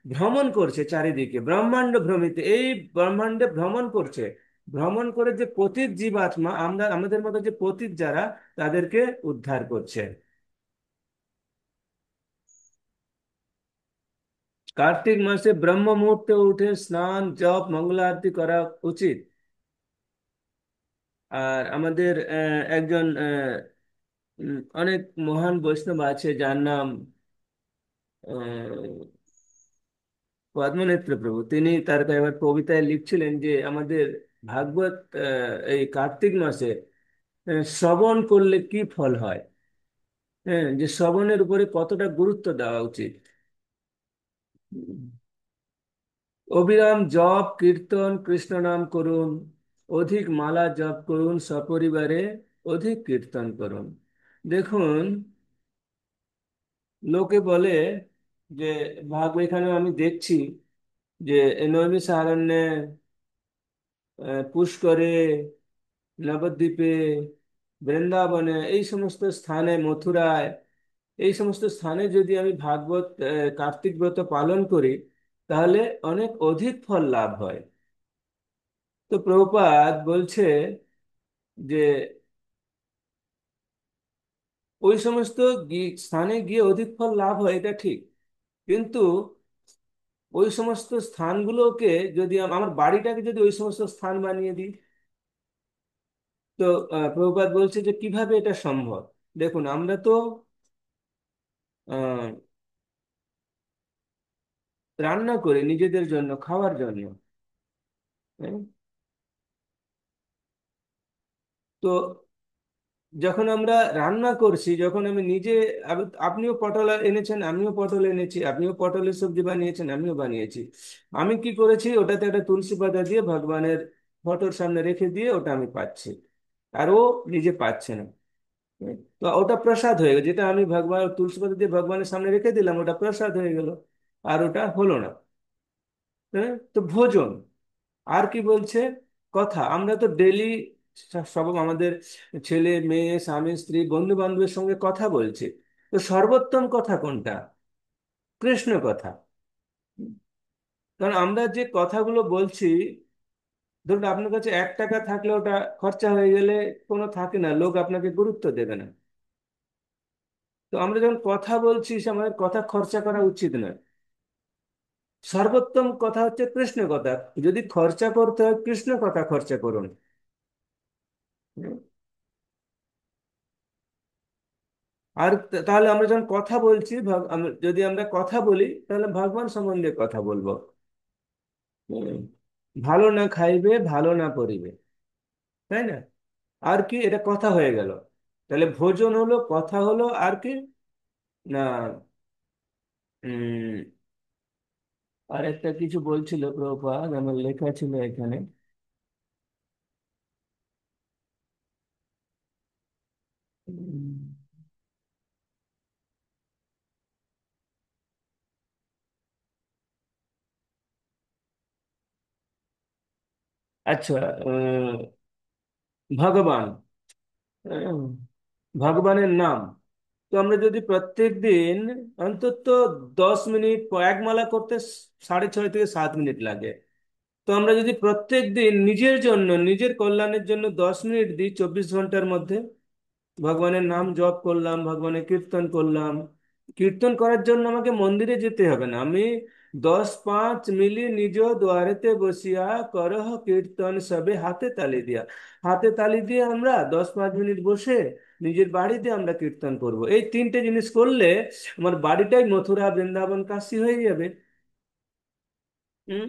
ভ্রমণ করছে চারিদিকে, ব্রহ্মাণ্ড ভ্রমিতে, এই ব্রহ্মাণ্ডে ভ্রমণ করছে। ভ্রমণ করে যে পতিত জীবাত্মা, আমরা আমাদের মতো যে পতিত যারা, তাদেরকে উদ্ধার করছে। কার্তিক মাসে ব্রহ্ম মুহূর্তে উঠে স্নান, জপ, মঙ্গলা আরতি করা উচিত। আর আমাদের একজন অনেক মহান বৈষ্ণব আছে, যার নাম আহ, পদ্মনেত্র প্রভু। তিনি তার এবার কবিতায় লিখছিলেন যে আমাদের ভাগবত এই কার্তিক মাসে শ্রবণ করলে কি ফল হয়। হ্যাঁ, যে শ্রবণের উপরে কতটা গুরুত্ব দেওয়া উচিত। অবিরাম জপ কীর্তন কৃষ্ণ নাম করুন, অধিক মালা জপ করুন, সপরিবারে অধিক কীর্তন করুন। দেখুন, লোকে বলে যে এখানে আমি দেখছি যে নৈমিষারণ্যে, পুষ্করে, নবদ্বীপে, বৃন্দাবনে, এই সমস্ত স্থানে, মথুরায়, এই সমস্ত স্থানে যদি আমি ভাগবত কার্তিক ব্রত পালন করি, তাহলে অনেক অধিক ফল লাভ হয়। তো প্রভুপাদ বলছে যে ওই সমস্ত স্থানে গিয়ে অধিক ফল লাভ হয়, এটা ঠিক। কিন্তু ওই সমস্ত স্থানগুলোকে যদি আমার বাড়িটাকে যদি ওই সমস্ত স্থান বানিয়ে দিই, তো প্রভুপাদ বলছে যে কিভাবে এটা সম্ভব। দেখুন, আমরা তো আহ, রান্না করি নিজেদের জন্য, খাওয়ার জন্য। হ্যাঁ? তো যখন আমরা রান্না করছি, যখন আমি নিজে, আপনিও পটল এনেছেন, আমিও পটল এনেছি, আপনিও পটলের সবজি বানিয়েছেন, আমিও বানিয়েছি। আমি কি করেছি, ওটাতে একটা তুলসী পাতা দিয়ে ভগবানের ফটোর সামনে রেখে দিয়ে ওটা আমি পাচ্ছি, আর ও নিজে পাচ্ছে না। তো ওটা প্রসাদ হয়ে গেল, যেটা আমি ভগবান তুলসী পাতা দিয়ে ভগবানের সামনে রেখে দিলাম, ওটা প্রসাদ হয়ে গেল, আর ওটা হলো না। হ্যাঁ, তো ভোজন। আর কি বলছে, কথা, আমরা তো ডেলি সব আমাদের ছেলে মেয়ে, স্বামী স্ত্রী, বন্ধু বান্ধবের সঙ্গে কথা বলছি। তো সর্বোত্তম কথা কোনটা? কৃষ্ণ কথা। কারণ আমরা যে কথাগুলো বলছি, ধরুন আপনার কাছে 1 টাকা থাকলে ওটা খরচা হয়ে গেলে কোনো থাকে না, লোক আপনাকে গুরুত্ব দেবে না। তো আমরা যখন কথা বলছি, সে আমাদের কথা খরচা করা উচিত নয়। সর্বোত্তম কথা হচ্ছে কৃষ্ণ কথা। যদি খরচা করতে হয়, কৃষ্ণ কথা খরচা করুন। আর তাহলে আমরা যখন কথা বলছি, যদি আমরা কথা বলি, তাহলে ভগবান সম্বন্ধে কথা বলবো। হুম। ভালো না খাইবে, ভালো না পরিবে, তাই না? আর কি, এটা কথা হয়ে গেল। তাহলে ভোজন হলো, কথা হলো, আর কি না, উম আর একটা কিছু বলছিল প্রভুপাদ, আমার লেখা ছিল এখানে। উম, আচ্ছা, ভগবান, আহ, ভগবানের নাম। তো আমরা যদি প্রত্যেক দিন অন্তত 10 মিনিট, এক মালা করতে 6.5 থেকে 7 মিনিট লাগে। তো আমরা যদি প্রত্যেক দিন নিজের জন্য, নিজের কল্যাণের জন্য 10 মিনিট দিই 24 ঘন্টার মধ্যে, ভগবানের নাম জপ করলাম, ভগবানের কীর্তন করলাম। কীর্তন করার জন্য আমাকে মন্দিরে যেতে হবে না, আমি 10-5 মিলি নিজ দুয়ারেতে বসিয়া করহ কীর্তন সবে হাতে তালি দিয়া। হাতে তালি দিয়ে আমরা 10-5 মিনিট বসে নিজের বাড়িতে আমরা কীর্তন করব। এই তিনটে জিনিস করলে আমার বাড়িটাই মথুরা, বৃন্দাবন, কাশী হয়ে যাবে। হুম।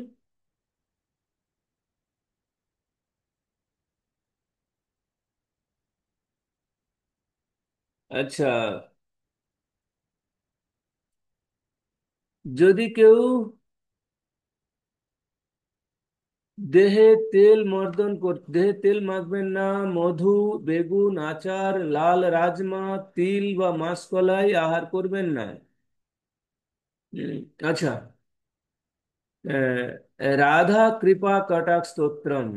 আচ্ছা, যদি কেউ দেহে তেল মাখবেন না, মধু, বেগুন, আচার, লাল রাজমা, তিল বা মাসকলাই আহার করবেন না। উম, আচ্ছা, রাধা কৃপা কটাক্ষ স্তোত্রম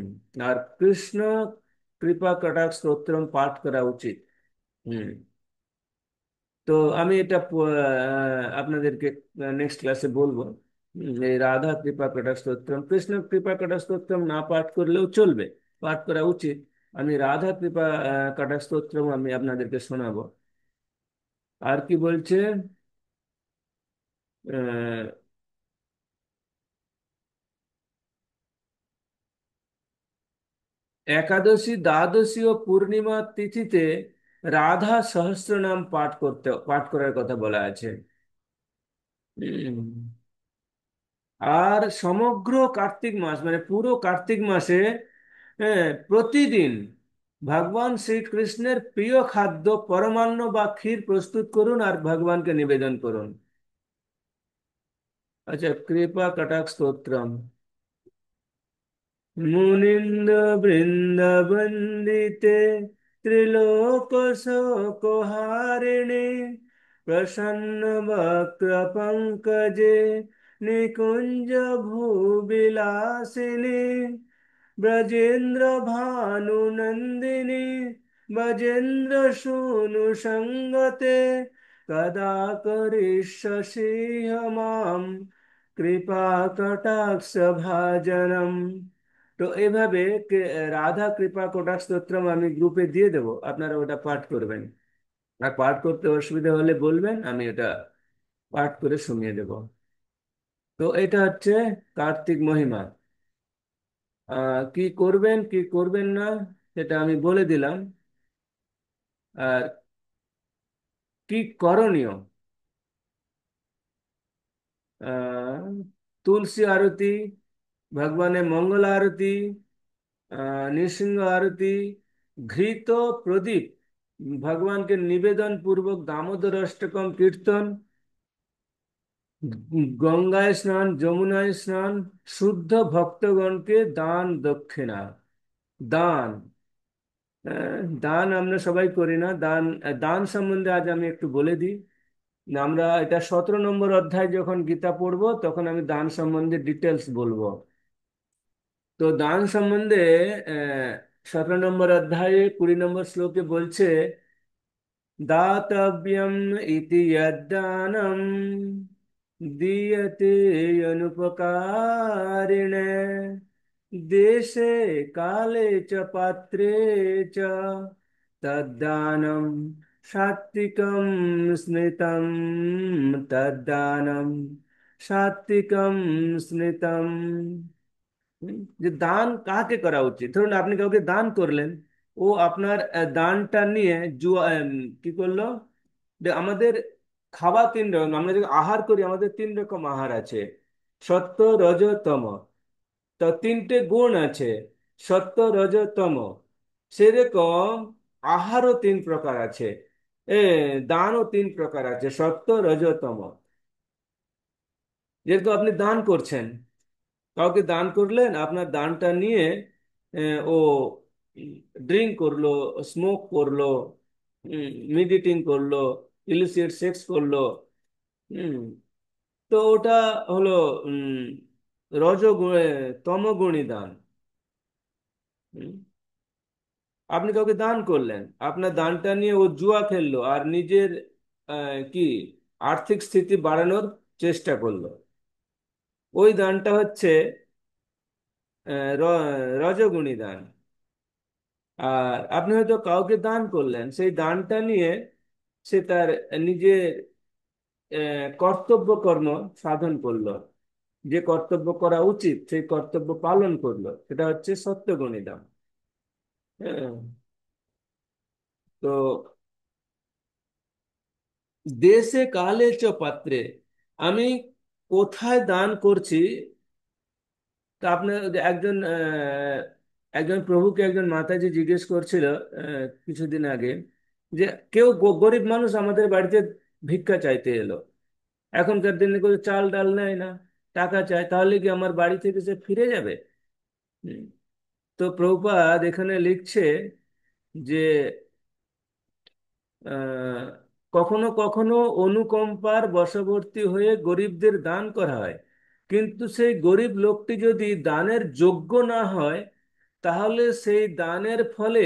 আর কৃষ্ণ কৃপা কটাক্ষ স্তোত্রম পাঠ করা উচিত। হুম। তো আমি এটা আপনাদেরকে নেক্সট ক্লাসে বলবো। এই রাধা কৃপা কটাক্ষ স্তোত্রম, কৃষ্ণ কৃপা কটাক্ষ স্তোত্রম না পাঠ করলেও চলবে, পাঠ করা উচিত। আমি রাধা কৃপা কটাক্ষ স্তোত্রম আমি আপনাদেরকে শোনাবো। আর কি বলছে? আহ, একাদশী, দ্বাদশী ও পূর্ণিমা তিথিতে রাধা সহস্রনাম পাঠ করার কথা বলা আছে। উম, আর সমগ্র কার্তিক মাস, মানে পুরো কার্তিক মাসে, হ্যাঁ, প্রতিদিন ভগবান শ্রীকৃষ্ণের প্রিয় খাদ্য পরমান্ন বা ক্ষীর প্রস্তুত করুন আর ভগবানকে নিবেদন করুন। আচ্ছা, কৃপা কটাক্ষ স্তোত্রম। মুনিন্দ বৃন্দ বন্দিতে ত্রিলোক শোকহারিণে প্রসন্ন বক্র পঙ্কজে নিকুঞ্জ ভূবিলাসিনী ব্রজেন্দ্র ভানু নন্দিনী ব্রজেন্দ্র सूनु সঙ্গতে কদা করিষ্যসি মাম কৃপা কটাক্ষ ভাজনম। তো এইভাবে রাধা কৃপা কটাক্ষ স্তোত্রম আমি গ্রুপে দিয়ে দেবো, আপনারা ওটা পাঠ করবেন। আর পাঠ করতে অসুবিধা হলে বলবেন, আমি ওটা পাঠ করে শুনিয়ে দেব। তো এটা হচ্ছে কার্তিক মহিমা। কি করবেন কি করবেন না সেটা আমি বলে দিলাম। আর কি করণীয়? আহ, তুলসী আরতি, ভগবানের মঙ্গল আরতি, নৃসিংহ আরতি, ঘৃত প্রদীপ, ভগবানকে নিবেদন পূর্বক দামোদর অষ্টকম কীর্তন, গঙ্গায় স্নান, যমুনায় স্নান, শুদ্ধ ভক্তগণকে দান দক্ষিণা। দান, দান আমরা সবাই করি না। দান, দান সম্বন্ধে আজ আমি একটু বলে দিই। আমরা এটা 17 নম্বর অধ্যায় যখন গীতা পড়বো তখন আমি দান সম্বন্ধে ডিটেলস বলবো। তো দান সম্বন্ধে আহ 17 নম্বর অধ্যায়ে 20 নম্বর শ্লোকে বলছে, দাতব্যম ইতি যদ্দানম দীয়তে অনুপকারিণে দেশে কালে চ পাত্রে চ তদ্দানম সাত্বিকম স্মৃতম, তদ্দানম সাত্বিকম স্মৃতম। যে দান কাকে করা উচিত? ধরুন আপনি কাউকে দান করলেন, ও আপনার দানটা নিয়ে কি করলো? যে আমাদের খাওয়া 3 রকম, আমরা যে আহার করি আমাদের 3 রকম আহার আছে, সত্য, রজ, তম। তো 3টে গুণ আছে, সত্য, রজ, তম। সেরকম আহারও 3 প্রকার আছে, এ দানও 3 প্রকার আছে, সত্য, রজ, তম। যেহেতু আপনি দান করছেন, কাউকে দান করলেন, আপনার দানটা নিয়ে ও ড্রিঙ্ক করলো, স্মোক করলো, মিডিটিং করলো, ইলিসিট সেক্স করলো। হুম। তো ওটা হলো উম তমগুণী দান। হুম। আপনি কাউকে দান করলেন, আপনার দানটা নিয়ে ও জুয়া খেললো আর নিজের কি আর্থিক স্থিতি বাড়ানোর চেষ্টা করলো, ওই দানটা হচ্ছে রজগুণী দান। আর আপনি হয়তো কাউকে দান করলেন, সেই দানটা নিয়ে সে তার নিজের কর্তব্য কর্ম সাধন করলো, যে কর্তব্য করা উচিত সেই কর্তব্য পালন করলো, সেটা হচ্ছে সত্যগুণী দান। হ্যাঁ। তো দেশে কালে চ পাত্রে, আমি কোথায় দান করছি, তা আপনার একজন প্রভুকে একজন মাতাজি জিজ্ঞেস করছিল কিছুদিন আগে, যে কেউ গরিব মানুষ আমাদের বাড়িতে ভিক্ষা চাইতে এলো, এখনকার দিনে কোনো চাল ডাল নেয় না, টাকা চায়, তাহলে কি আমার বাড়ি থেকে সে ফিরে যাবে? হুম। তো প্রভুপাদ এখানে লিখছে যে আহ, কখনো কখনো অনুকম্পার বশবর্তী হয়ে গরিবদের দান করা হয়, কিন্তু সেই গরিব লোকটি যদি দানের যোগ্য না হয়, তাহলে সেই দানের ফলে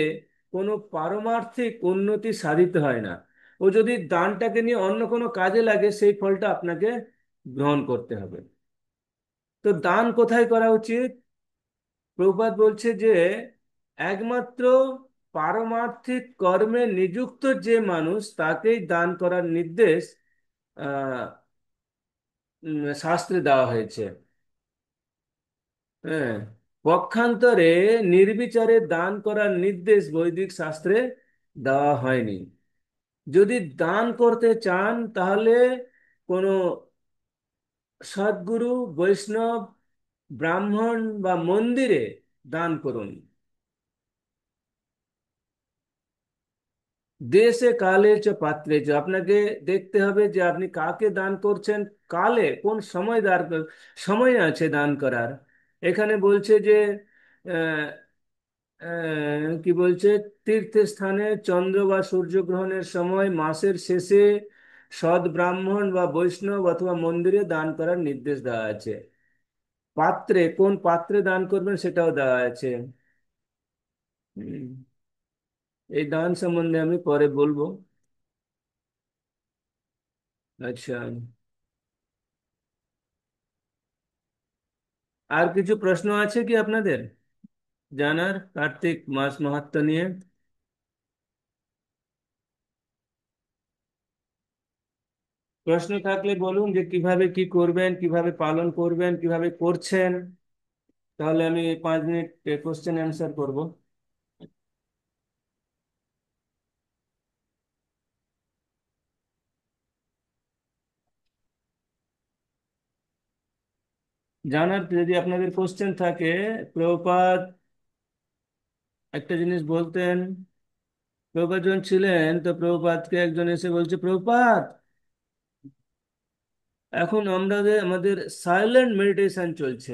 কোনো পারমার্থিক উন্নতি সাধিত হয় না। ও যদি দানটাকে নিয়ে অন্য কোনো কাজে লাগে, সেই ফলটা আপনাকে গ্রহণ করতে হবে। তো দান কোথায় করা উচিত? প্রভুপাদ বলছে যে একমাত্র পারমার্থিক কর্মে নিযুক্ত যে মানুষ, তাকেই দান করার নির্দেশ আহ শাস্ত্রে দেওয়া হয়েছে। হ্যাঁ। পক্ষান্তরে নির্বিচারে দান করার নির্দেশ বৈদিক শাস্ত্রে দেওয়া হয়নি। যদি দান করতে চান, তাহলে কোনো সদ্গুরু, বৈষ্ণব, ব্রাহ্মণ বা মন্দিরে দান করুন। দেশে কালে চ পাত্রে চ, আপনাকে দেখতে হবে যে আপনি কাকে দান করছেন, কালে কোন সময় সময় আছে দান করার। এখানে বলছে যে আহ, কি বলছে, তীর্থস্থানে চন্দ্র বা সূর্যগ্রহণের সময়, মাসের শেষে, সৎ ব্রাহ্মণ বা বৈষ্ণব অথবা মন্দিরে দান করার নির্দেশ দেওয়া আছে। পাত্রে, কোন পাত্রে দান করবেন সেটাও দেওয়া আছে। হুম। এই দান সম্বন্ধে আমি পরে বলবো। আচ্ছা, আর কিছু প্রশ্ন আছে কি আপনাদের জানার কার্তিক মাস মাহাত্ম্য নিয়ে? প্রশ্ন থাকলে বলুন, যে কিভাবে কি করবেন, কিভাবে পালন করবেন, কিভাবে করছেন, তাহলে আমি 5 মিনিট কোশ্চেন অ্যান্সার করব। জানার যদি আপনাদের কোশ্চেন থাকে, প্রভুপাদ একটা জিনিস বলতেন। প্রভুপাদ যখন ছিলেন, তো প্রভুপাদকে একজন এসে বলছে, প্রভুপাদ এখন আমাদের সাইলেন্ট মেডিটেশন চলছে।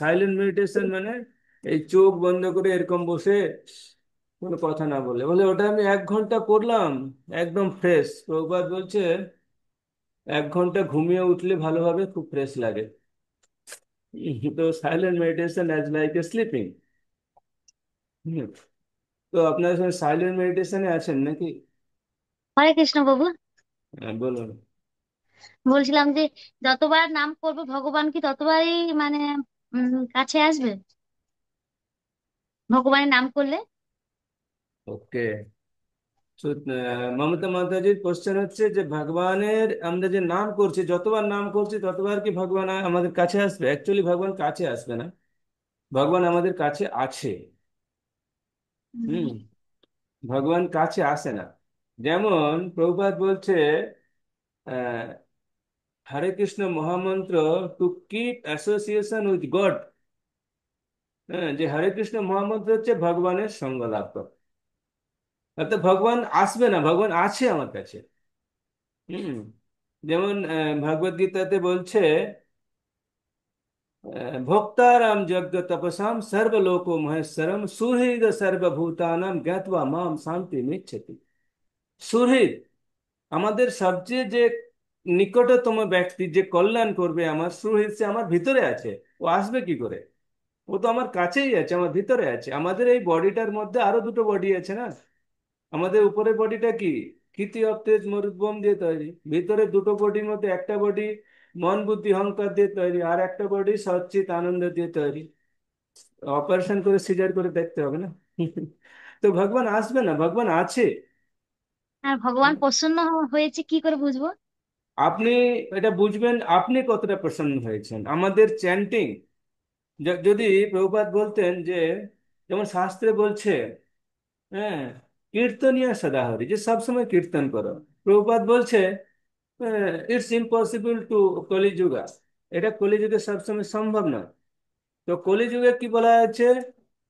সাইলেন্ট মেডিটেশন মানে এই চোখ বন্ধ করে এরকম বসে কোনো কথা না বলে, বলে ওটা আমি 1 ঘন্টা করলাম, একদম ফ্রেশ। প্রভুপাদ বলছে 1 ঘন্টা ঘুমিয়ে উঠলে ভালোভাবে খুব ফ্রেশ লাগে। তো silent meditation as like a sleeping. তো আপনার সঙ্গে সাইলেন্ট মেডিটেশনে আছেন নাকি? হরে কৃষ্ণ বাবু। হ্যাঁ, বলুন। বলছিলাম যে যতবার নাম করবো ভগবান কি ততবারই মানে কাছে আসবে ভগবানের নাম করলে? ওকে। মমতা মাতাজির কোশ্চেন হচ্ছে যে ভগবানের আমরা যে নাম করছি, যতবার নাম করছি ততবার কি ভগবান আমাদের কাছে আসবে? অ্যাকচুয়ালি ভগবান কাছে আসবে না, ভগবান আমাদের কাছে আছে। হুম। উম, ভগবান কাছে আসে না। যেমন প্রভুপাদ বলছে আহ, হরে কৃষ্ণ মহামন্ত্র to keep association with god. হ্যাঁ, যে হরে কৃষ্ণ মহামন্ত্র হচ্ছে ভগবানের সঙ্গ লাভ করা। অর্থাৎ ভগবান আসবে না, ভগবান আছে আমার কাছে। হুম। যেমন ভগবদ গীতাতে বলছে ভোক্তারাম যজ্ঞ তপসাম সর্বলোको মহেশ্বরম সুহৃদ সর্বভূতানাম জ্ঞাত্বা মাম শান্তি মিচ্ছতি। সুহৃদ, আমাদের সবচেয়ে যে নিকটতম ব্যক্তি যে কল্যাণ করবে আমার, সুহৃদ সে আমার ভিতরে আছে। ও আসবে কি করে? ও তো আমার কাছেই আছে, আমার ভিতরে আছে। আমাদের এই বডিটার মধ্যে আরো দুটো বডি আছে না। আমাদের উপরের বডিটা কি? ক্ষিতি অব তেজ মরুদ্গম দিয়ে তৈরি। ভিতরে দুটো বডির মধ্যে একটা বডি মন বুদ্ধি অহংকার দিয়ে তৈরি, আর একটা বডি সচ্চিত আনন্দ দিয়ে তৈরি। অপারেশন করে সিজার করে দেখতে হবে না। তো ভগবান আসবে না, ভগবান আছে। আর ভগবান প্রসন্ন হয়েছে কি করে বুঝবো? আপনি এটা বুঝবেন আপনি কতটা প্রসন্ন হয়েছেন আমাদের চ্যান্টিং। যদি প্রভুপাদ বলতেন যে, যেমন শাস্ত্রে বলছে, হ্যাঁ, কীর্তনিয়া সদাহরি, যে সবসময় কীর্তন করো। প্রভুপাদ বলছে ইটস ইম্পসিবল টু কলিযুগা, এটা কলিযুগে সবসময় সম্ভব নয়। তো কলিযুগে কি বলা আছে?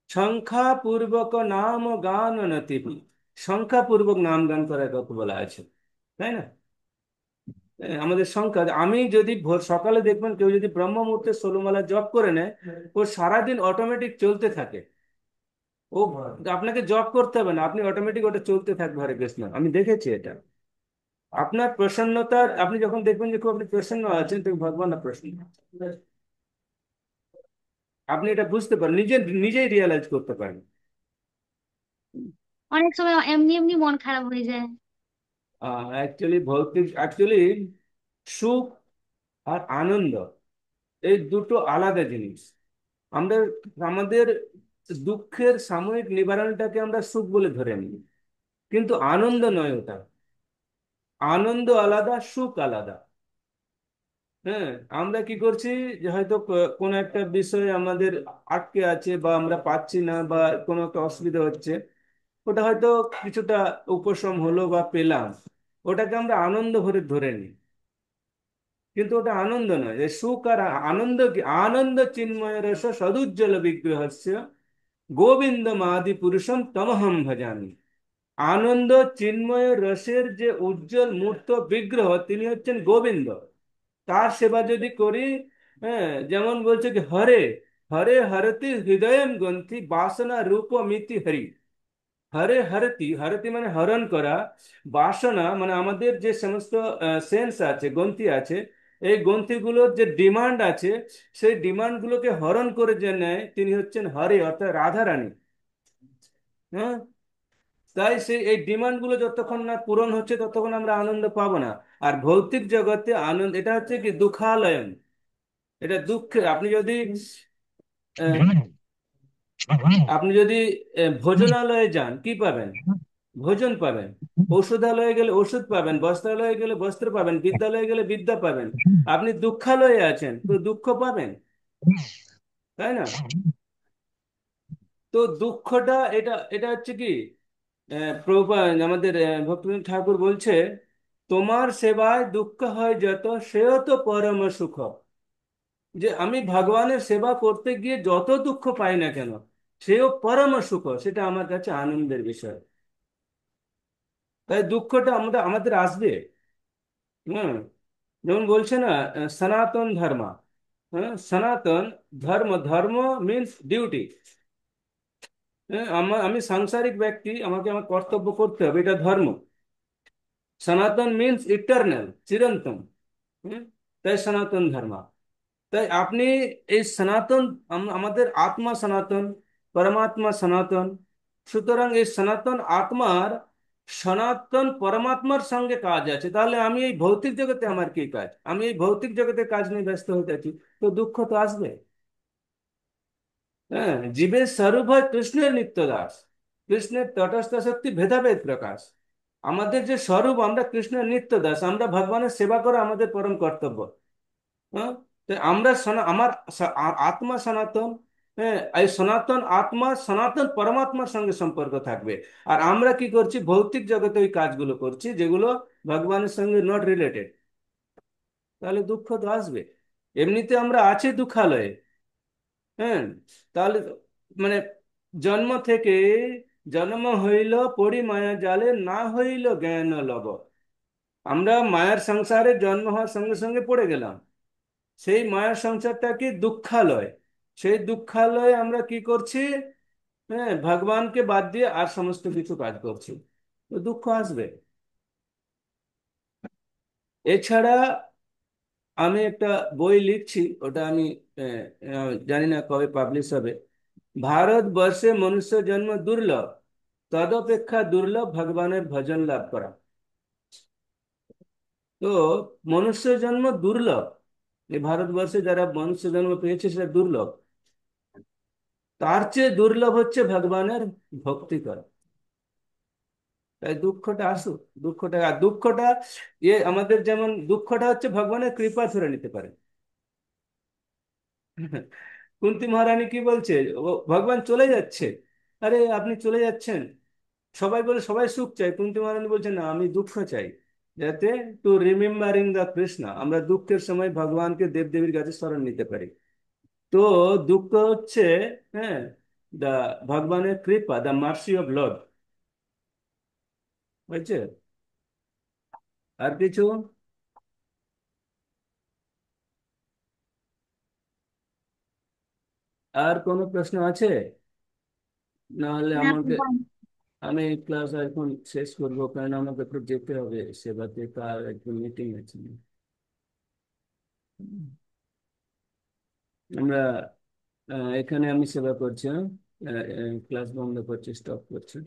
সংখ্যা পূর্বক নাম গান নতিবি, সংখ্যা পূর্বক নাম গান করার কথা বলা আছে, তাই না? আমাদের সংখ্যা, আমি যদি ভোর সকালে দেখবেন কেউ যদি ব্রহ্ম মুহূর্তে 16 মালা জপ করে নেয়, ও সারাদিন অটোমেটিক চলতে থাকে। ও, আপনাকে জব করতে হবে না, আপনি অটোমেটিক ওটা চলতে থাকবে হরে কৃষ্ণ। আমি দেখেছি এটা। আপনার প্রসন্নতা, আপনি যখন দেখবেন যে খুব আপনি প্রসন্ন আছেন, তো ভগবান প্রসন্ন। আপনি এটা বুঝতে পারেন, নিজেই রিয়েলাইজ করতে পারেন। অনেক সময় এমনি এমনি মন খারাপ হয়ে যায়। অ্যাকচুয়ালি সুখ আর আনন্দ এই দুটো আলাদা জিনিস। আমরা আমাদের দুঃখের সাময়িক নিবারণটাকে আমরা সুখ বলে ধরে নিই, কিন্তু আনন্দ নয় ওটা। আনন্দ আলাদা, সুখ আলাদা। হ্যাঁ, আমরা কি করছি, যে হয়তো কোনো একটা বিষয় আমাদের আটকে আছে, বা আমরা পাচ্ছি না, বা কোনো একটা অসুবিধা হচ্ছে, ওটা হয়তো কিছুটা উপশম হলো বা পেলাম, ওটাকে আমরা আনন্দ ভরে ধরে নিই। কিন্তু ওটা আনন্দ নয়। যে সুখ আর আনন্দ কি? আনন্দ চিন্ময় রস সদুজ্জ্বল বিগ্রহস্য গোবিন্দ আদি পুরুষম তমহম ভজামি। আনন্দ চিন্ময় রসের যে উজ্জ্বল মূর্ত বিগ্রহ, তিনি হচ্ছেন গোবিন্দ। তার সেবা যদি করি, হ্যাঁ, যেমন বলছে কি হরে, হরে হরতি হৃদয়ম গ্রন্থি বাসনা রূপ মিতি হরি। হরে হরতি, হরতি মানে হরণ করা, বাসনা মানে আমাদের যে সমস্ত সেন্স আছে, গ্রন্থি আছে, এই গ্রন্থিগুলোর যে ডিমান্ড আছে, সেই ডিমান্ড গুলোকে হরণ করে যে নেয়, তিনি হচ্ছেন হরে, অর্থাৎ রাধা রানী। হ্যাঁ, তাই সেই এই ডিমান্ড গুলো যতক্ষণ না পূরণ হচ্ছে, ততক্ষণ আমরা আনন্দ পাবো না। আর ভৌতিক জগতে আনন্দ, এটা হচ্ছে কি দুঃখালয়ন। এটা দুঃখের। আহ, আপনি যদি ভোজনালয়ে যান, কি পাবেন? ভোজন পাবেন। ঔষধালয়ে গেলে ওষুধ পাবেন, বস্ত্রালয়ে গেলে বস্ত্র পাবেন, বিদ্যালয়ে গেলে বিদ্যা পাবেন। আপনি দুঃখালয়ে আছেন তো দুঃখ পাবেন, তাই না? তো দুঃখটা, এটা এটা হচ্ছে কি, প্রভুপাদ আমাদের ভক্তিবিনোদ ঠাকুর বলছে, তোমার সেবায় দুঃখ হয় যত, সেও তো পরম সুখ। যে আমি ভগবানের সেবা করতে গিয়ে যত দুঃখ পাই না কেন, সেও পরম সুখ, সেটা আমার কাছে আনন্দের বিষয়। তাই দুঃখটা আমাদের আসবে। হ্যাঁ, যেমন বলছে না, সনাতন ধর্ম। হ্যাঁ, সনাতন ধর্ম, ধর্ম মিন্স ডিউটি। হ্যাঁ, আমি সাংসারিক ব্যক্তি, আমাকে আমার কর্তব্য করতে হবে, এটা ধর্ম। সনাতন মিন্স ইটারনাল, চিরন্তন। হুম, তাই সনাতন ধর্ম। তাই আপনি এই সনাতন, আমাদের আত্মা সনাতন, পরমাত্মা সনাতন। সুতরাং এই সনাতন আত্মার সনাতন পরমাত্মার সঙ্গে কাজ আছে। তাহলে আমি এই ভৌতিক জগতে আমার কি কাজ? আমি এই ভৌতিক জগতে কাজ নিয়ে ব্যস্ত হতে আছি, তো দুঃখ তো আসবে। হ্যাঁ, জীবের স্বরূপ হয় কৃষ্ণের নিত্য দাস, কৃষ্ণের তটস্থ শক্তি ভেদাভেদ প্রকাশ। আমাদের যে স্বরূপ, আমরা কৃষ্ণের নিত্য দাস, আমরা ভগবানের সেবা করা আমাদের পরম কর্তব্য। হ্যাঁ, তো আমরা আমার আত্মা সনাতন। হ্যাঁ, এই সনাতন আত্মা সনাতন পরমাত্মার সঙ্গে সম্পর্ক থাকবে। আর আমরা কি করছি? ভৌতিক জগতে ওই কাজগুলো করছি যেগুলো ভগবানের সঙ্গে নট রিলেটেড। তাহলে দুঃখ তো আসবে। এমনিতে আমরা আছি দুঃখালয়ে। হ্যাঁ, তাহলে মানে জন্ম থেকে, জন্ম হইল পড়ি মায়া জালে, না হইল জ্ঞান লব। আমরা মায়ার সংসারে জন্ম হওয়ার সঙ্গে সঙ্গে পড়ে গেলাম। সেই মায়ার সংসারটা কি দুঃখালয়। সেই দুঃখালয়ে আমরা কি করছি? হ্যাঁ, ভগবানকে বাদ দিয়ে আর সমস্ত কিছু কাজ করছি, তো দুঃখ আসবে। এছাড়া আমি একটা বই লিখছি, ওটা আমি জানি না কবে পাবলিশ হবে। ভারতবর্ষে মনুষ্য জন্ম দুর্লভ, তদপেক্ষা দুর্লভ ভগবানের ভজন লাভ করা। তো মনুষ্য জন্ম দুর্লভ, এই ভারতবর্ষে যারা মনুষ্য জন্ম পেয়েছে সেটা দুর্লভ, তার চেয়ে দুর্লভ হচ্ছে ভগবানের ভক্তি করা। তাই দুঃখটা আসুক, দুঃখটা, আর দুঃখটা আমাদের যেমন দুঃখটা হচ্ছে ভগবানের কৃপা ধরে নিতে পারে। কুন্তি মহারানী কি বলছে, ও ভগবান চলে যাচ্ছে, আরে আপনি চলে যাচ্ছেন, সবাই বলে সবাই সুখ চায়, কুন্তি মহারানী বলছে না আমি দুঃখ চাই, যাতে টু রিমেম্বারিং দ্য কৃষ্ণ, আমরা দুঃখের সময় ভগবানকে দেবদেবীর কাছে স্মরণ নিতে পারি। তো দুঃখ হচ্ছে, হ্যাঁ, দা ভগবানের কৃপা, দ্য মার্সি অফ লর্ড, বুঝছে? আর কিছু, আর কোনো প্রশ্ন আছে? না হলে না আমাকে, প্রধান। আমি ক্লাস এখন শেষ করবো, কারণ আমাকে একটু যেতে হবে সেবাতে, কার একটু মিটিং আছে। আমরা এখানে আমি সেবা করছি, হ্যাঁ, ক্লাস বন্ধ করছি, স্টপ করছি।